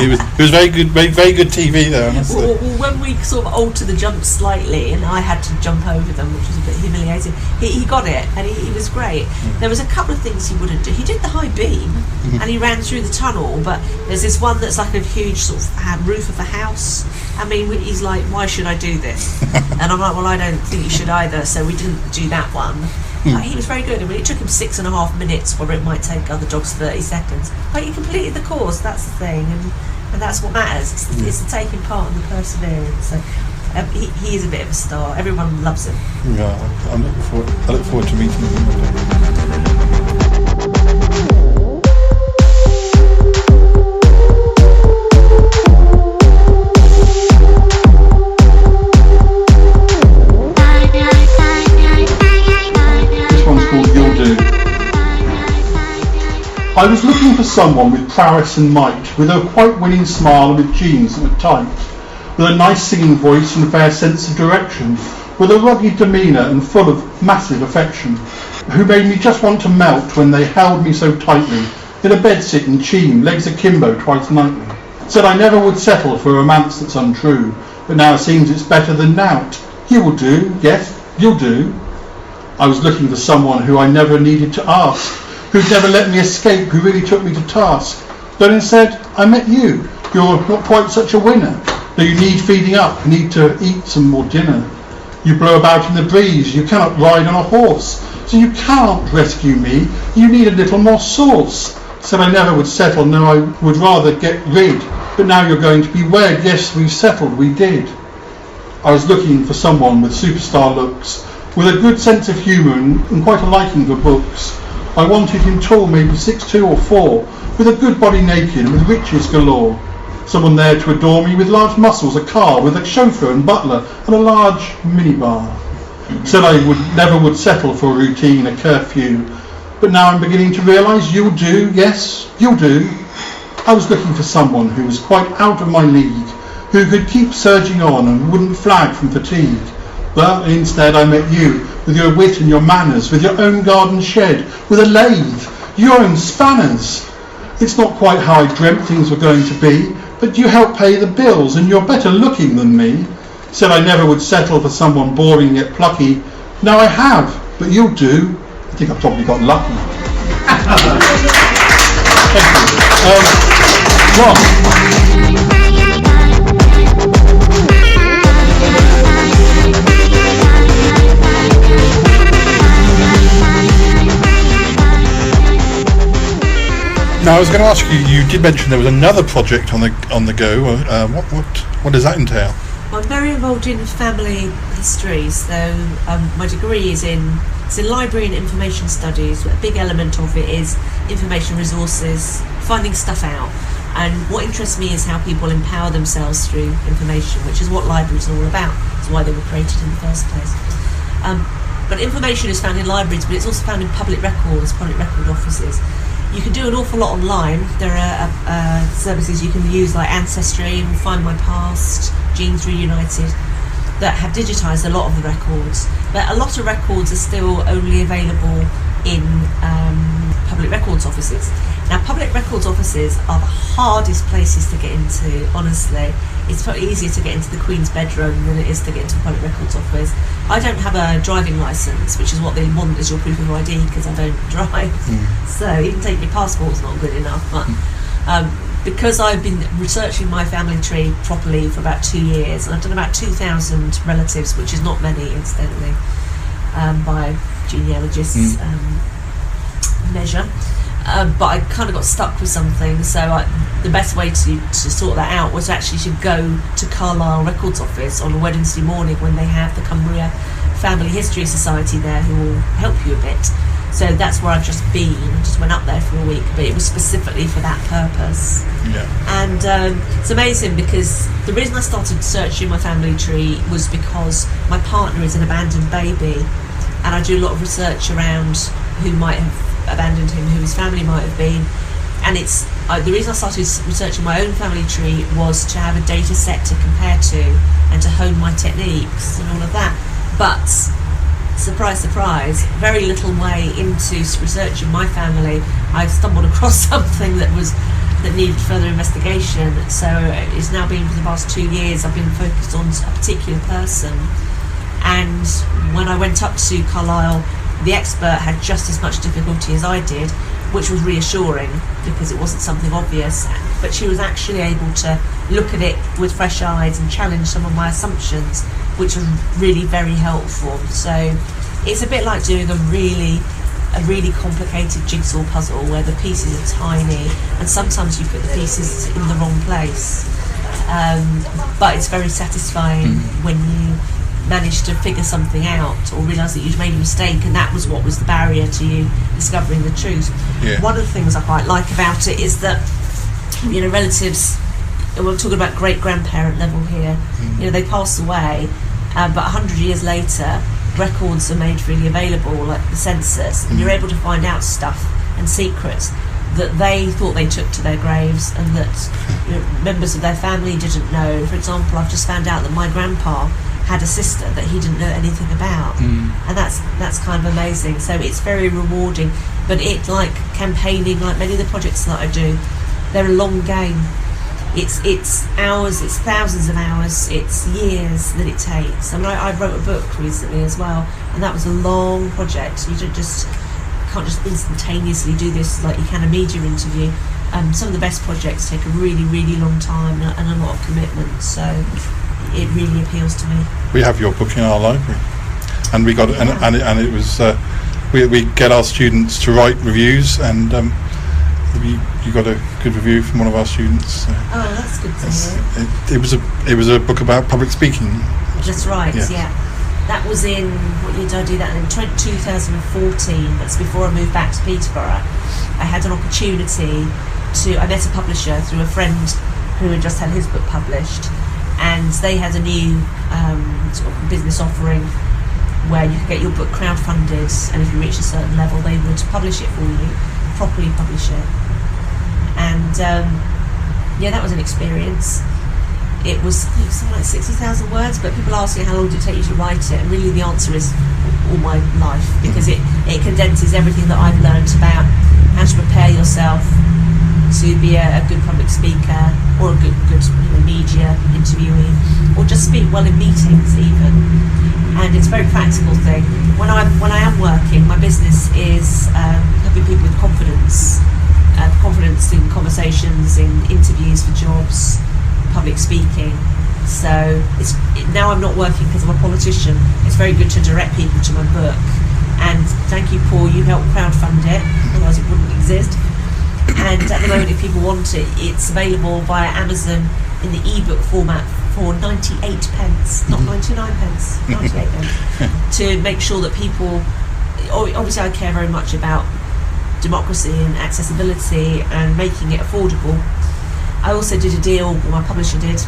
It was very good, very good TV there, honestly. Well, when we sort of altered the jumps slightly, and I had to jump over them, which was a bit humiliating, he got it, and he was great. There was a couple of things he wouldn't do. He did the high beam, and he ran through the tunnel, but there's this one that's like a huge sort of roof of a house. I mean, he's like, "Why should I do this?" And I'm like, "Well, I don't think you should either," so we didn't do that one. He was very good. I mean, it took him 6.5 minutes, where it might take other dogs 30 seconds. But he completed the course, that's the thing, and that's what matters. It's the taking part and the perseverance. So he is a bit of a star. Everyone loves him. Yeah, I look forward to meeting him one day. I was looking for someone with prowess and might, with a quite winning smile and with jeans that were tight, with a nice singing voice and a fair sense of direction, with a rugged demeanour and full of massive affection, who made me just want to melt when they held me so tightly, in a bed-sitting cheem, legs akimbo twice nightly. Said I never would settle for a romance that's untrue, but now it seems it's better than nought. You will do, yes, you'll do. I was looking for someone who I never needed to ask, who'd never let me escape, who really took me to task. Then instead, I met you. You're not quite such a winner, though you need feeding up, need to eat some more dinner. You blow about in the breeze, you cannot ride on a horse, so you can't rescue me, you need a little more sauce. Said I never would settle, no, I would rather get rid. But now you're going to be wed. Yes, we've settled, we did. I was looking for someone with superstar looks, with a good sense of humour and quite a liking for books. I wanted him tall, maybe 6'2" or 4, with a good body naked and with riches galore. Someone there to adore me with large muscles, a car with a chauffeur and butler and a large minibar. Said I never would settle for a routine, a curfew. But now I'm beginning to realise you'll do, yes, you'll do. I was looking for someone who was quite out of my league, who could keep surging on and wouldn't flag from fatigue. But instead I met you, with your wit and your manners, with your own garden shed, with a lathe, your own spanners. It's not quite how I dreamt things were going to be, but you help pay the bills and you're better looking than me. Said I never would settle for someone boring yet plucky. Now I have, but you'll do. I think I've probably got lucky. Now I was going to ask you. You did mention there was another project on the go. What does that entail? Well, I'm very involved in family history, so my degree is in library and information studies. A big element of it is information resources, finding stuff out. And what interests me is how people empower themselves through information, which is what libraries are all about. It's why they were created in the first place. But information is found in libraries, but it's also found in public records, public record offices. You can do an awful lot online. There are services you can use like Ancestry and Find My Past, Genes Reunited, that have digitised a lot of the records. But a lot of records are still only available in public records offices. Now, public records offices are the hardest places to get into, honestly. It's far easier to get into the Queen's bedroom than it is to get into a public records office. I don't have a driving licence, which is what they want as your proof of ID, because I don't drive. So even taking your passport's not good enough. But because I've been researching my family tree properly for about 2 years, and I've done about 2,000 relatives, which is not many, incidentally, by genealogists' measure. But I kind of got stuck with something, so the best way to sort that out was actually to go to Carlisle Records Office on a Wednesday morning when they have the Cumbria Family History Society there, who will help you a bit. So that's where I've just been. I just went up there for a week, but it was specifically for that purpose. Yeah. And it's amazing because the reason I started searching my family tree was because my partner is an abandoned baby, and I do a lot of research around who might have abandoned him, who his family might have been. And it's the reason I started researching my own family tree was to have a data set to compare to and to hone my techniques and all of that. But surprise, surprise, very little way into researching my family, I stumbled across something that needed further investigation. So it's now been for the past 2 years I've been focused on a particular person. And when I went up to Carlisle, the expert had just as much difficulty as I did, which was reassuring because it wasn't something obvious. But she was actually able to look at it with fresh eyes and challenge some of my assumptions, which was really very helpful. So it's a bit like doing a really complicated jigsaw puzzle where the pieces are tiny and sometimes you put the pieces in the wrong place. But it's very satisfying when you managed to figure something out or realise that you'd made a mistake, and that was what was the barrier to you discovering the truth. Yeah. One of the things I quite like about it is that, relatives, we're talking about great-grandparent level here, they pass away, but 100 years later, records are made freely available, like the census, and you're able to find out stuff and secrets that they thought they took to their graves and that members of their family didn't know. For example, I've just found out that my grandpa had a sister that he didn't know anything about, and that's kind of amazing. So it's very rewarding, but it's like campaigning, like many of the projects that I do, they're a long game. It's hours, it's thousands of hours, it's years that it takes. I mean, I wrote a book recently as well, and that was a long project. You can't just instantaneously do this like you can a media interview. Some of the best projects take a really, really long time and a lot of commitment. So it really appeals to me. We have your book in our library, and we got and it was we get our students to write reviews, and You got a good review from one of our students. So Oh, that's good to hear. it was a book about public speaking. That's right, Yes. yeah. That was in, what year did I do that in? 2014, that's before I moved back to Peterborough. I had an opportunity I met a publisher through a friend who had just had his book published, and they had a new sort of business offering where you could get your book crowdfunded, and if you reach a certain level they would publish it for you, properly publish it. And that was an experience. It was, I think, something like 60,000 words, but people ask me how long did it take you to write it, and really the answer is all my life, because it condenses everything that I've learned about how to prepare yourself to be a good public speaker, or a good media interviewee, or just speak well in meetings even. And it's a very practical thing. When I am working, my business is helping people with confidence in conversations, in interviews for jobs, public speaking. So now I'm not working because I'm a politician. It's very good to direct people to my book. And thank you, Paul, you helped crowdfund it, otherwise it wouldn't exist. And at the moment, if people want it, it's available via Amazon in the ebook format for 98 pence, not 99 pence, 98 pence, to make sure that people, obviously I care very much about democracy and accessibility and making it affordable. I also did a deal, or my publisher did,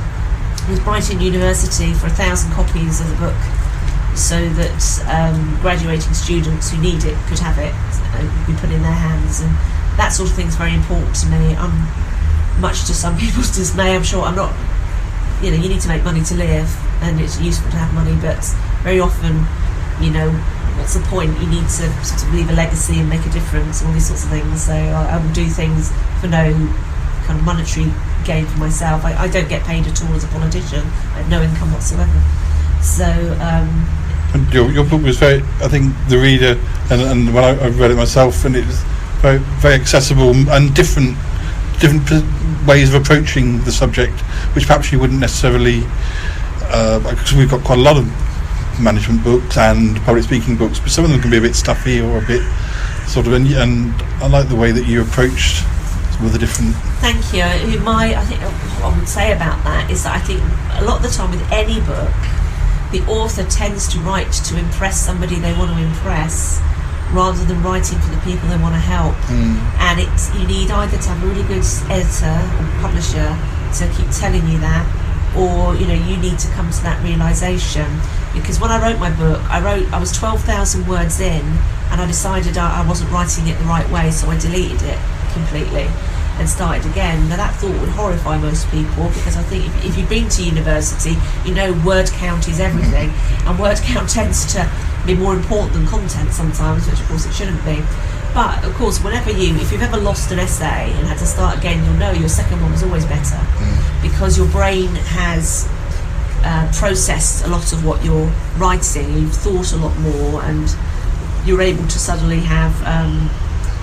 with Brighton University for 1,000 copies of the book, so that graduating students who need it could have it, be put in their hands. And that sort of thing is very important to me. Much to some people's dismay, I'm sure. I'm not, you need to make money to live, and it's useful to have money, but very often, what's the point? You need to sort of leave a legacy and make a difference, all these sorts of things. So I will do things for no kind of monetary gain for myself. I don't get paid at all as a politician. I have no income whatsoever. So And your book was very, I think the reader, and when I read it myself, and it was very, very accessible and different ways of approaching the subject, which perhaps you wouldn't necessarily, because we've got quite a lot of management books and public speaking books, but some of them can be a bit stuffy or a bit sort of, and I like the way that you approached with the different. Thank you. I think what I would say about that is that I think a lot of the time with any book, the author tends to write to impress somebody they want to impress, rather than writing for the people they want to help. And you need either to have a really good editor or publisher to keep telling you that, or you need to come to that realisation. Because when I wrote my book, I was 12,000 words in, and I decided I wasn't writing it the right way, so I deleted it completely and started again. Now that thought would horrify most people, because I think if you've been to university, word count is everything, and word count tends to be more important than content sometimes, which of course it shouldn't be. But of course, if you've ever lost an essay and had to start again, you'll know your second one was always better, because your brain has processed a lot of what you're writing, you've thought a lot more, and you're able to suddenly have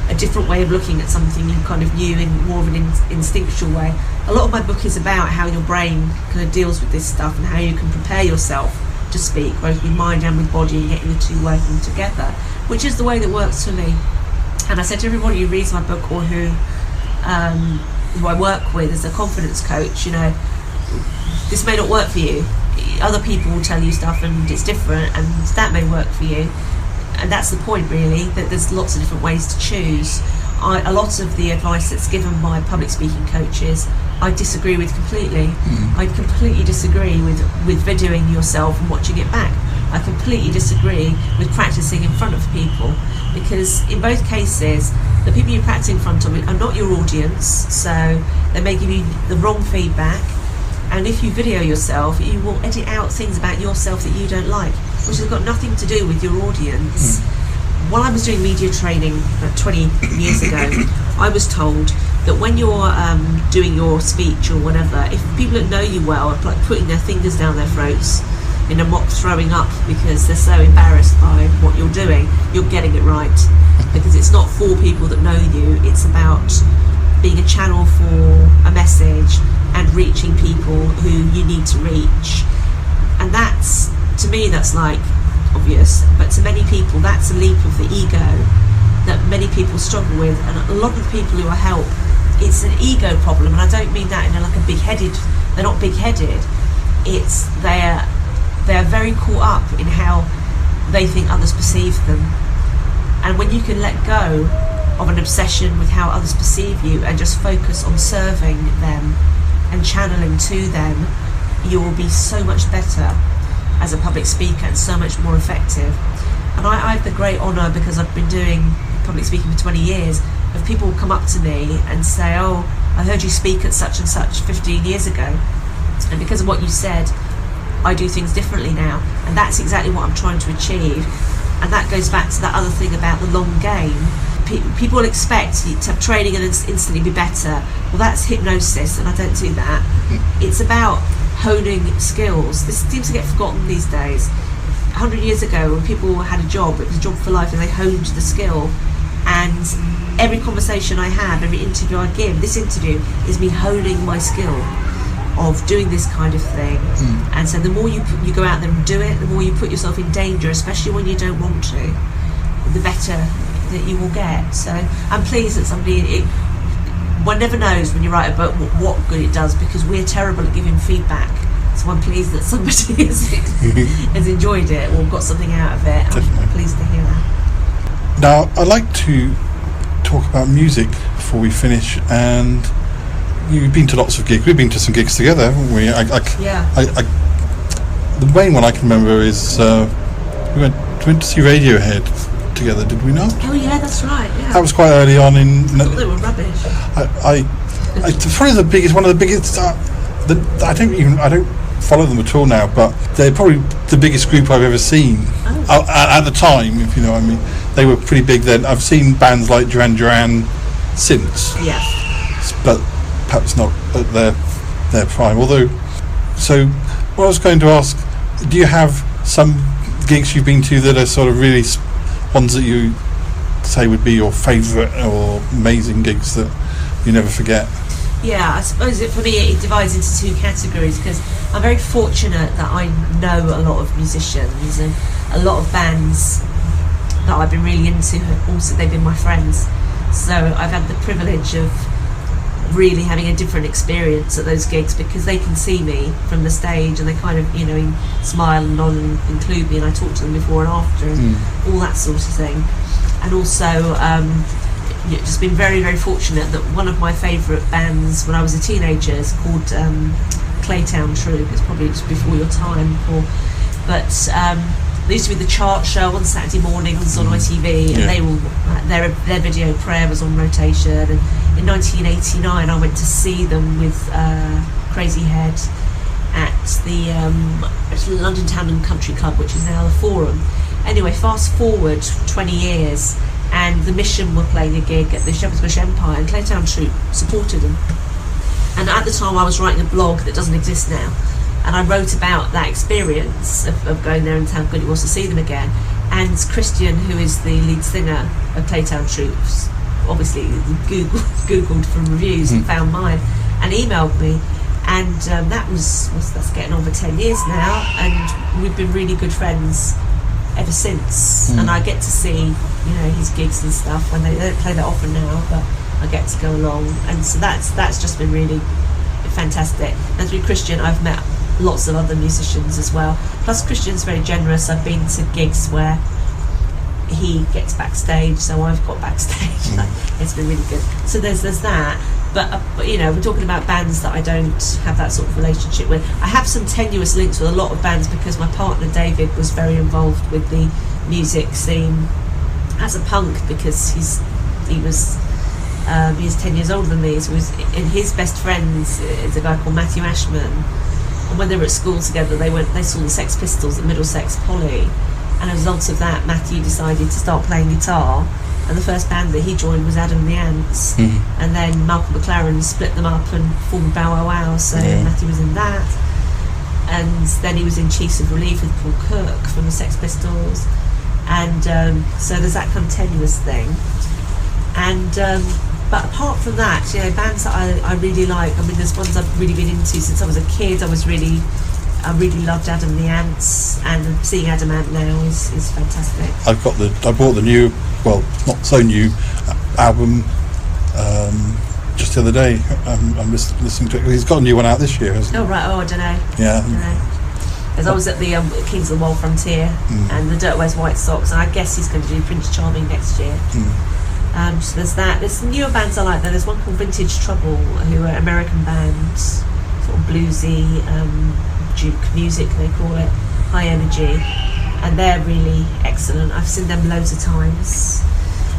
a different way of looking at something you kind of knew in more of an instinctual way. A lot of my book is about how your brain kind of deals with this stuff, and how you can prepare yourself to speak, both with mind and with body, and getting the two working together, which is the way that works for me. And I said to everybody who reads my book, or who I work with as a confidence coach, this may not work for you. Other people will tell you stuff and it's different, and that may work for you. And that's the point, really, that there's lots of different ways to choose. A lot of the advice that's given by public speaking coaches, I disagree with completely. I completely disagree with videoing yourself and watching it back. I completely disagree with practicing in front of people, because in both cases, the people you practice in front of are not your audience, so they may give you the wrong feedback. And if you video yourself, you will edit out things about yourself that you don't like, which has got nothing to do with your audience. When I was doing media training 20 years ago, I was told that when you're doing your speech or whatever, if people that know you well are like putting their fingers down their throats in a mock throwing up because they're so embarrassed by what you're doing, you're getting it right. Because it's not for people that know you, it's about being a channel for a message and reaching people who you need to reach. And that's, to me, that's like obvious, but to many people that's a leap of the ego, that many people struggle with, and a lot of the people who I help, it's an ego problem, and I don't mean that in like a big-headed. They're not big-headed. It's they're very caught up in how they think others perceive them, and when you can let go of an obsession with how others perceive you and just focus on serving them and channeling to them, you will be so much better as a public speaker and so much more effective. And I have the great honour, because I've been doing public speaking for 20 years, of people come up to me and say, oh, I heard you speak at such and such 15 years ago, and because of what you said, I do things differently now. And that's exactly what I'm trying to achieve. And that goes back to that other thing about the long game. People expect you to have training and instantly be better. Well, that's hypnosis, and I don't do that. It's about honing skills. This seems to get forgotten these days. 100 years ago, when people had a job, it was a job for life, and they honed the skill. And every conversation I have, every interview I give, this interview is me honing my skill of doing this kind of thing. And so the more you go out there and do it, the more you put yourself in danger, especially when you don't want to, the better that you will get. So I'm pleased that one never knows when you write a book what good it does, because we're terrible at giving feedback. So I'm pleased that somebody has enjoyed it or got something out of it. I'm pleased to hear that. Now, I'd like to talk about music before we finish. And you've been to lots of gigs. We've been to some gigs together, haven't we? The main one I can remember is we went to see Radiohead together, did we not? Oh yeah, that's right. Yeah. That was quite early on in. I thought they were rubbish. It's probably one of the biggest. I don't follow them at all now, but they're probably the biggest group I've ever seen at the time. If you know what I mean, they were pretty big then. I've seen bands like Duran Duran since, but perhaps not at their prime. Although, so what I was going to ask, do you have some gigs you've been to that are sort of really ones that you say would be your favourite or amazing gigs that you never forget? Yeah, I suppose for me it divides into two categories, because I'm very fortunate that I know a lot of musicians, and a lot of bands that I've been really into, also they've been my friends. So I've had the privilege of really having a different experience at those gigs, because they can see me from the stage and they kind of, smile and nod and include me, and I talk to them before and after and all that sort of thing. And also just been very, very fortunate that one of my favourite bands when I was a teenager is called Claytown Troop. It's probably just before your time, Paul. But there used to be the chart show on Saturday mornings on ITV, and their video Prayer was on rotation. And in 1989 I went to see them with Crazy Head at the London Town and Country Club, which is now the Forum. Anyway, fast forward 20 years, and the Mission were playing a gig at the Shepherd's Bush Empire, and Claytown Troop supported them. And at the time I was writing a blog that doesn't exist now, and I wrote about that experience of going there and how good it was to see them again. And Christian, who is the lead singer of Claytown Troops, obviously googled for reviews and found mine and emailed me, and that's getting on for 10 years now, and we've been really good friends ever since. And I get to see his gigs and stuff, when they don't play that often now, but I get to go along, and so that's just been really fantastic. And through Christian I've met lots of other musicians as well, plus Christian's very generous. I've been to gigs where he gets backstage, so I've got backstage. It's been really good. So there's that, but we're talking about bands that I don't have that sort of relationship with. I have some tenuous links with a lot of bands, because my partner David was very involved with the music scene as a punk, because he's 10 years older than me, so and his best friends is a guy called Matthew Ashman, and when they were at school together they saw the Sex Pistols at Middlesex Poly, and as a result of that Matthew decided to start playing guitar, and the first band that he joined was Adam and the Ants, and then Malcolm McLaren split them up and formed Bow Wow Wow, so Matthew was in that, and then he was in Chiefs of Relief with Paul Cook from the Sex Pistols, and so there's that kind of tenuous thing. And but apart from that, bands that I really like, there's ones I've really been into since I was a kid. I was really I really loved Adam and the Ants, and seeing Adam Ant now is fantastic. I bought the new, well, not so new album just the other day. I'm listening to it. He's got a new one out this year, hasn't he? Oh right, I don't know. Yeah. Because I was at the Kings of the World Frontier and the Dirt Wears White Socks, and I guess he's going to do Prince Charming next year. So there's that. There's some newer bands I like. There's one called Vintage Trouble, who are an American band, sort of bluesy, Duke music they call it, high energy, and they're really excellent. I've seen them loads of times.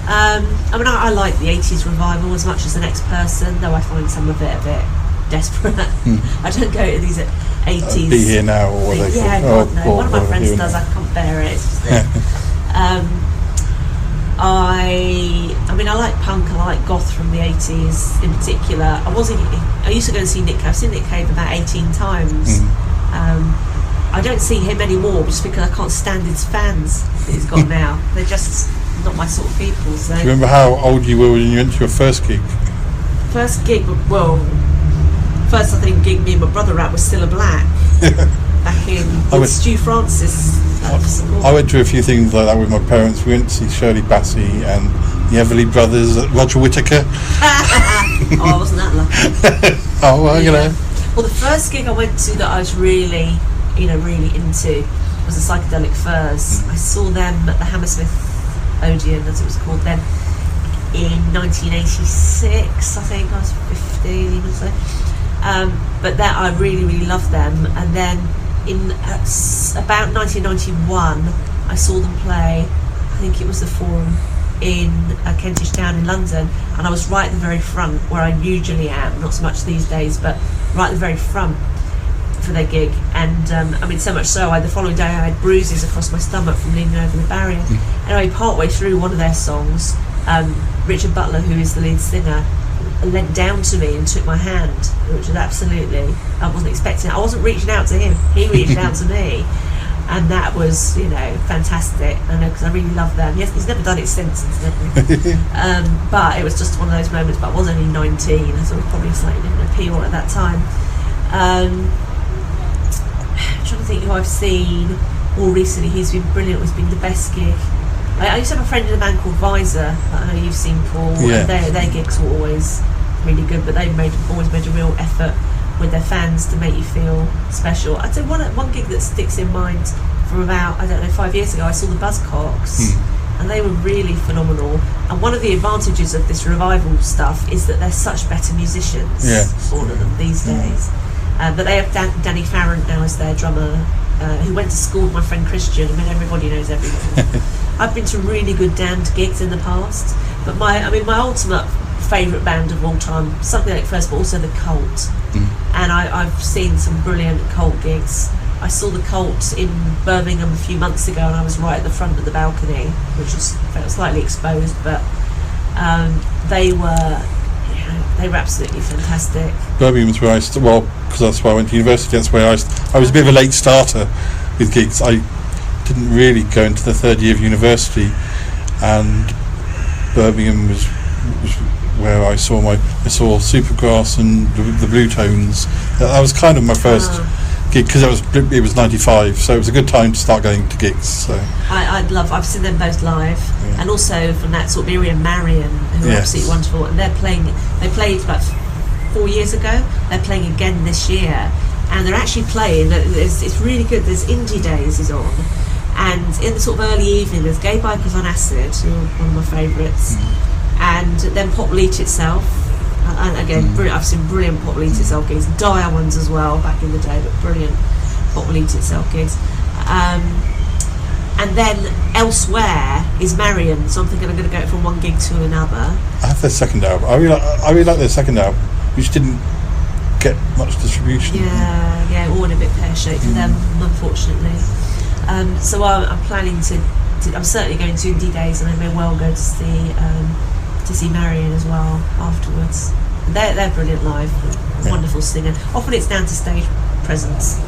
I like the 80s revival as much as the next person, though I find some of it a bit desperate. I don't go to these 80s. Be Here Now, or what they call God, no. One of my friends does. I can't bear it. It's just I like punk. I like goth from the 80s in particular. I used to go and see Nick Cave. I've seen Nick Cave about 18 times. I don't see him anymore just because I can't stand his fans that he's got now. They're just not my sort of people. So. Do you remember how old you were when you went to your first gig? First I think gig me and my brother at was Cilla Black back in Stu Francis. I went to a few things like that with my parents. We went to see Shirley Bassey and the Everly Brothers at Roger Whittaker. I wasn't that lucky. Well, the first gig I went to that I was really into was the Psychedelic Furs. I saw them at the Hammersmith Odeon, as it was called then, in 1986. I think I was 15 even so. But that I really, really loved them. And then in about 1991, I saw them play. I think it was the Forum in Kentish Town in London, and I was right at the very front where I usually am, not so much these days, but right at the very front for their gig. And so much so, the following day I had bruises across my stomach from leaning over the barrier. Anyway, partway through one of their songs, Richard Butler, who is the lead singer, leant down to me and took my hand, which was absolutely, I wasn't expecting it. I wasn't reaching out to him, he reached out to me, and that was fantastic. I know, because I really love them. He's never done it since, incidentally. But it was just one of those moments. But I was only 19, so I was probably slightly in appeal at that time. I'm trying to think who I've seen more recently. He's been brilliant. It's been the best gig. I used to have a friend in a band called Visor. I know you've seen, Paul. Yeah. And their gigs were always really good, but they've always made a real effort with their fans to make you feel special. I'd say one gig that sticks in mind from about 5 years ago, I saw the Buzzcocks, and they were really phenomenal. And one of the advantages of this revival stuff is that they're such better musicians, all of them these days. But they have Danny Farrant now as their drummer, who went to school with my friend Christian. I mean, everybody knows everyone. I've been to really good damned gigs in the past, but my ultimate favourite band of all time, Psychedelic Furs, but also the Cult. And I've seen some brilliant Cult gigs. I saw the Cult in Birmingham a few months ago, and I was right at the front of the balcony, which felt slightly exposed, but they were absolutely fantastic. Birmingham's where because that's where I went to university. That's where I was a bit of a late starter with gigs. I didn't really go into the third year of university, and Birmingham was where I saw Supergrass and the Blue Tones. That was kind of my first gig, because it was 95, so it was a good time to start going to gigs. So I've seen them both live, and also from that sort of Miriam Marion, who are absolutely wonderful, and they played about 4 years ago. They're playing again this year, and they're actually playing, it's really good. There's Indie Days is on, and in the sort of early evening there's Gay Bikers on Acid, who are one of my favourites, and then Pop Leach itself, and again brilliant. I've seen brilliant Pop Leach itself gigs, dire ones as well back in the day, but brilliant Pop Leach itself gigs. And then elsewhere is Marion, so I'm thinking I'm going to go from one gig to another. I have their second album. I really like their second album, which didn't get much distribution. Yeah, all in a bit pear-shaped for them, unfortunately. So I'm planning to. I'm certainly going to Indie Days, and I may well go to see Marion as well afterwards. They're brilliant live, wonderful singer. Often it's down to stage presence.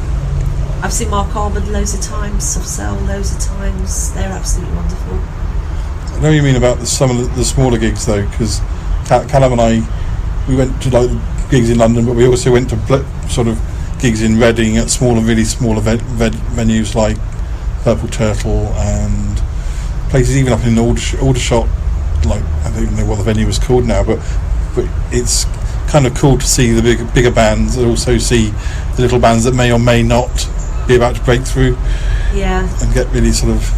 I've seen Mark Almond loads of times, Soft Cell loads of times. They're absolutely wonderful. I know what you mean about some of the smaller gigs though, because Callum and I, we went to like gigs in London, but we also went to sort of gigs in Reading at really small venues like Purple Turtle and places even up in Aldershot. Like, I don't even know what the venue was called now, but it's kind of cool to see the bigger bands and also see the little bands that may or may not be about to break through. Yeah. And get really sort of.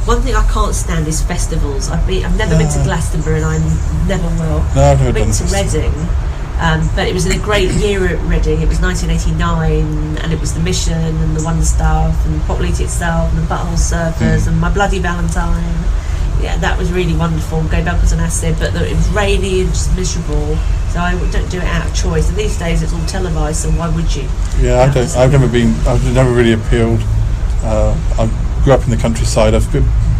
One thing I can't stand is festivals. I've never been to Glastonbury, and I never will. No, I've never been done to Reading, but it was a great year at Reading. It was 1989, and it was the Mission and the Wonder Stuff and Populate itself and the Butthole Surfers and My Bloody Valentine. Yeah, that was really wonderful. Go Belkers on Acid, but it was rainy and just miserable, so I don't do it out of choice. And these days it's all televised, so why would you? Yeah, I don't. I've never really appealed. I grew up in the countryside. I've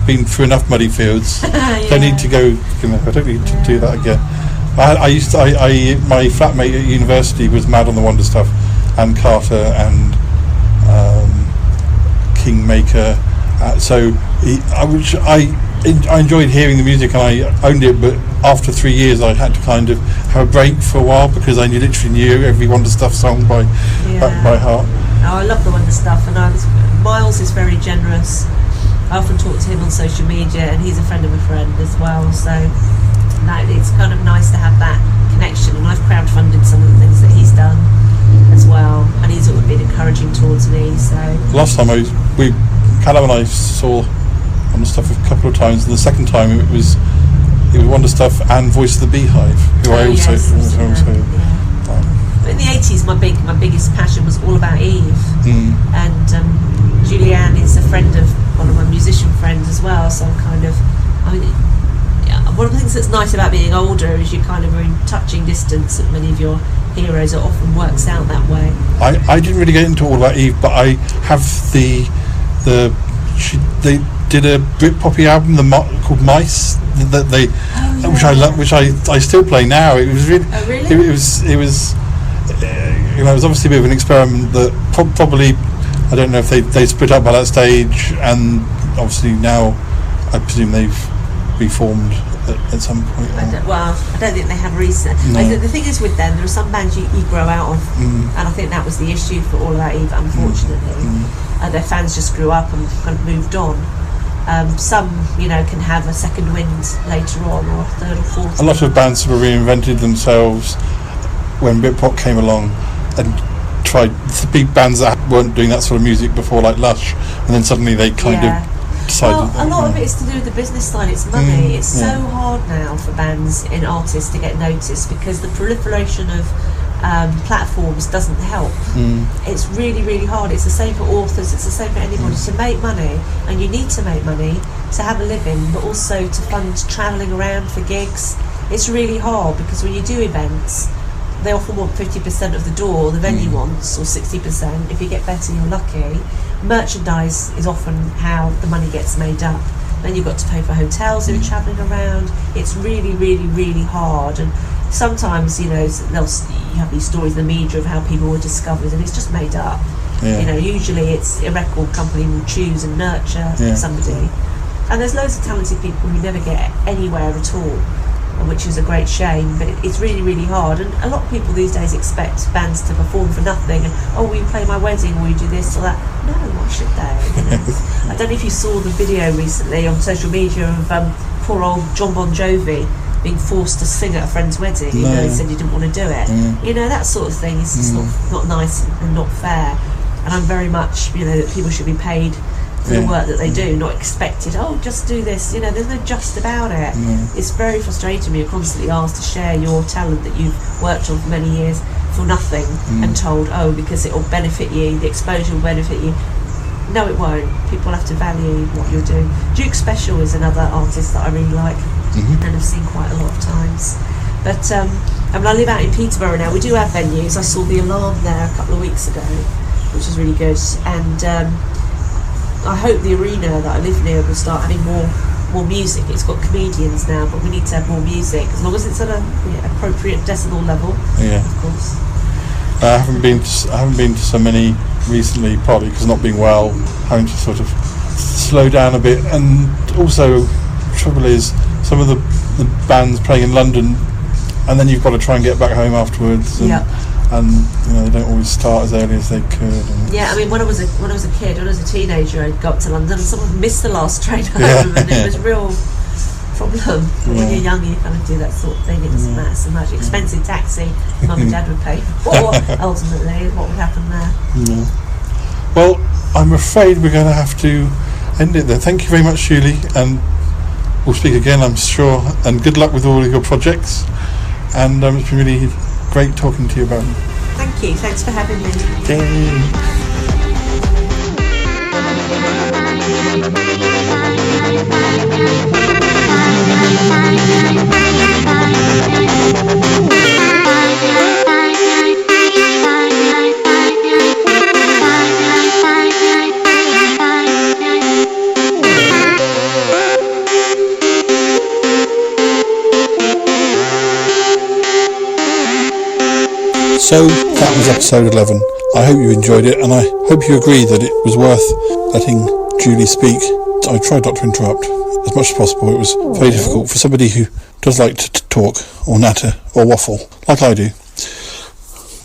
been through enough muddy fields. Don't need to go. I don't need to do that again. My flatmate at university was mad on the Wonder Stuff, and Carter and Kingmaker. I enjoyed hearing the music and I owned it, but after 3 years I had to kind of have a break for a while because I literally knew every Wonder Stuff song by heart. Oh, I love the Wonder Stuff, and Miles is very generous. I often talk to him on social media, and he's a friend of a friend as well, so it's kind of nice to have that connection, and I've crowdfunded some of the things that he's done as well, and he's always been encouraging towards me. So last time Callum and I saw Wonder Stuff a couple of times, and the second time it was Wonder Stuff and Voice of the Beehive, who I also. In the 80s, my biggest passion was all about Eve, and Julianne is a friend of one of my musician friends as well. So one of the things that's nice about being older is you kind of are in touching distance at many of your heroes. It often works out that way. I didn't really get into all about Eve, but I have they did a Britpoppy album called Mice which I still play now. It was really, it was it was obviously a bit of an experiment that probably, I don't know if they split up by that stage, and obviously now I presume they've reformed at some point. I don't think they have recent. No. The thing is with them, there are some bands you grow out of, and I think that was the issue for All About Eve, unfortunately. Their fans just grew up and kind of moved on. Some, can have a second wind later on, or a third or fourth. A lot of bands sort of reinvented themselves when Britpop came along and tried the big bands that weren't doing that sort of music before, like Lush, and then suddenly they kind of decided. Well, a lot of it is to do with the business side. It's money. It's so hard now for bands and artists to get noticed because the proliferation of platforms doesn't help. It's really, really hard. It's the same for authors, it's the same for anybody. To make money, and you need to make money to have a living, but also to fund travelling around for gigs, it's really hard because when you do events, they often want 50% of the door the venue wants, or 60%. If you get better, you're lucky. Merchandise is often how the money gets made up. Then you've got to pay for hotels if you're travelling around. It's really, really, really hard. And sometimes, you have these stories in the media of how people were discovered, and it's just made up. Usually it's a record company will choose and nurture somebody. And there's loads of talented people who never get anywhere at all, which is a great shame, but it's really, really hard. And a lot of people these days expect bands to perform for nothing, and will you play my wedding, will you do this or that? No, why should they? I don't know if you saw the video recently on social media of poor old John Bon Jovi being forced to sing at a friend's wedding, even though he said he didn't want to do it. That sort of thing is just not nice and not fair. And I'm very much, that people should be paid for the work that they do, not expected, just do this. There's no just about it. It's very frustrating when you're constantly asked to share your talent that you've worked on for many years for nothing, and told, because it'll benefit you, the exposure will benefit you. No, it won't. People have to value what you're doing. Duke Special is another artist that I really like and have seen quite a lot of times. But I live out in Peterborough now. We do have venues. I saw The Alarm there a couple of weeks ago, which is really good. And I hope the arena that I live near will start having more music. It's got comedians now, but we need to have more music, as long as it's at an appropriate decibel level. Of course. I haven't been to so many recently, partly because not being well, having to sort of slow down a bit, and also the trouble is some of the bands playing in London, and then you've got to try and get back home afterwards. And and they don't always start as early as they could. And Yeah, I mean, when I was a kid, when I was a teenager, I got to London and someone missed the last train home, and it was a real problem. But when you're young, you kind of do that sort of thing. It doesn't matter so much. Expensive taxi, mum and dad would pay for. Ultimately, what would happen there? Yeah. Well, I'm afraid we're going to have to end it there. Thank you very much, Julie, and we'll speak again, I'm sure. And good luck with all of your projects. And it's been really great talking to you about them. Thank you. Thanks for having me. Yay. So that was episode 11. I hope you enjoyed it, and I hope you agree that it was worth letting Julie speak. I tried not to interrupt as much as possible. It was very difficult for somebody who does like to talk or natter or waffle like I do.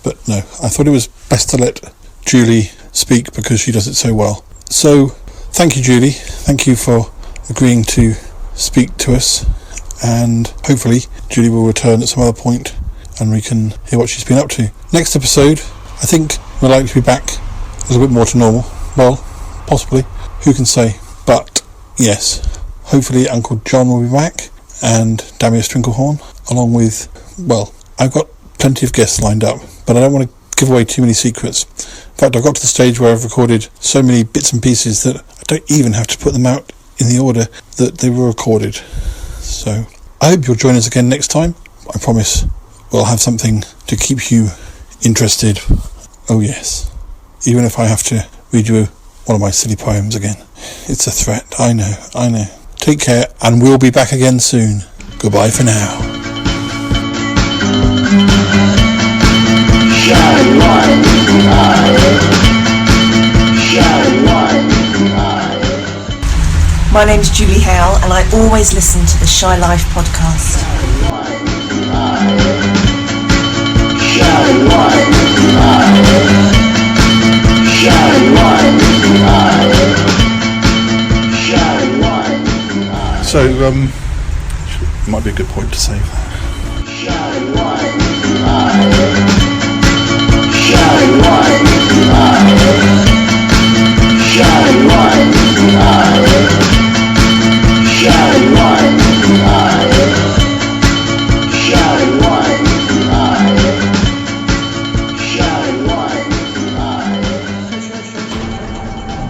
But no, I thought it was best to let Julie speak because she does it so well. So thank you, Julie. Thank you for agreeing to speak to us, and hopefully Julie will return at some other point and we can hear what she's been up to. Next episode, I think we're likely to be back a little bit more to normal. Well, possibly. Who can say? But yes, hopefully Uncle John will be back, and Damius Trinklehorn, along with, well, I've got plenty of guests lined up, but I don't want to give away too many secrets. In fact, I've got to the stage where I've recorded so many bits and pieces that I don't even have to put them out in the order that they were recorded. So I hope you'll join us again next time. I promise we'll have something to keep you interested. Oh yes, even if I have to read you one of my silly poems again. It's a threat, I know. Take care, and we'll be back again soon. Goodbye for now. My name's Julie Hale, and I always listen to the Shy Life podcast. So, might be a good point to save that.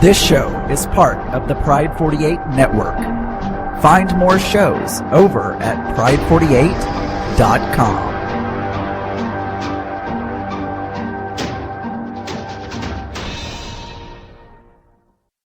This show is part of the Pride 48 network. Find more shows over at pride48.com.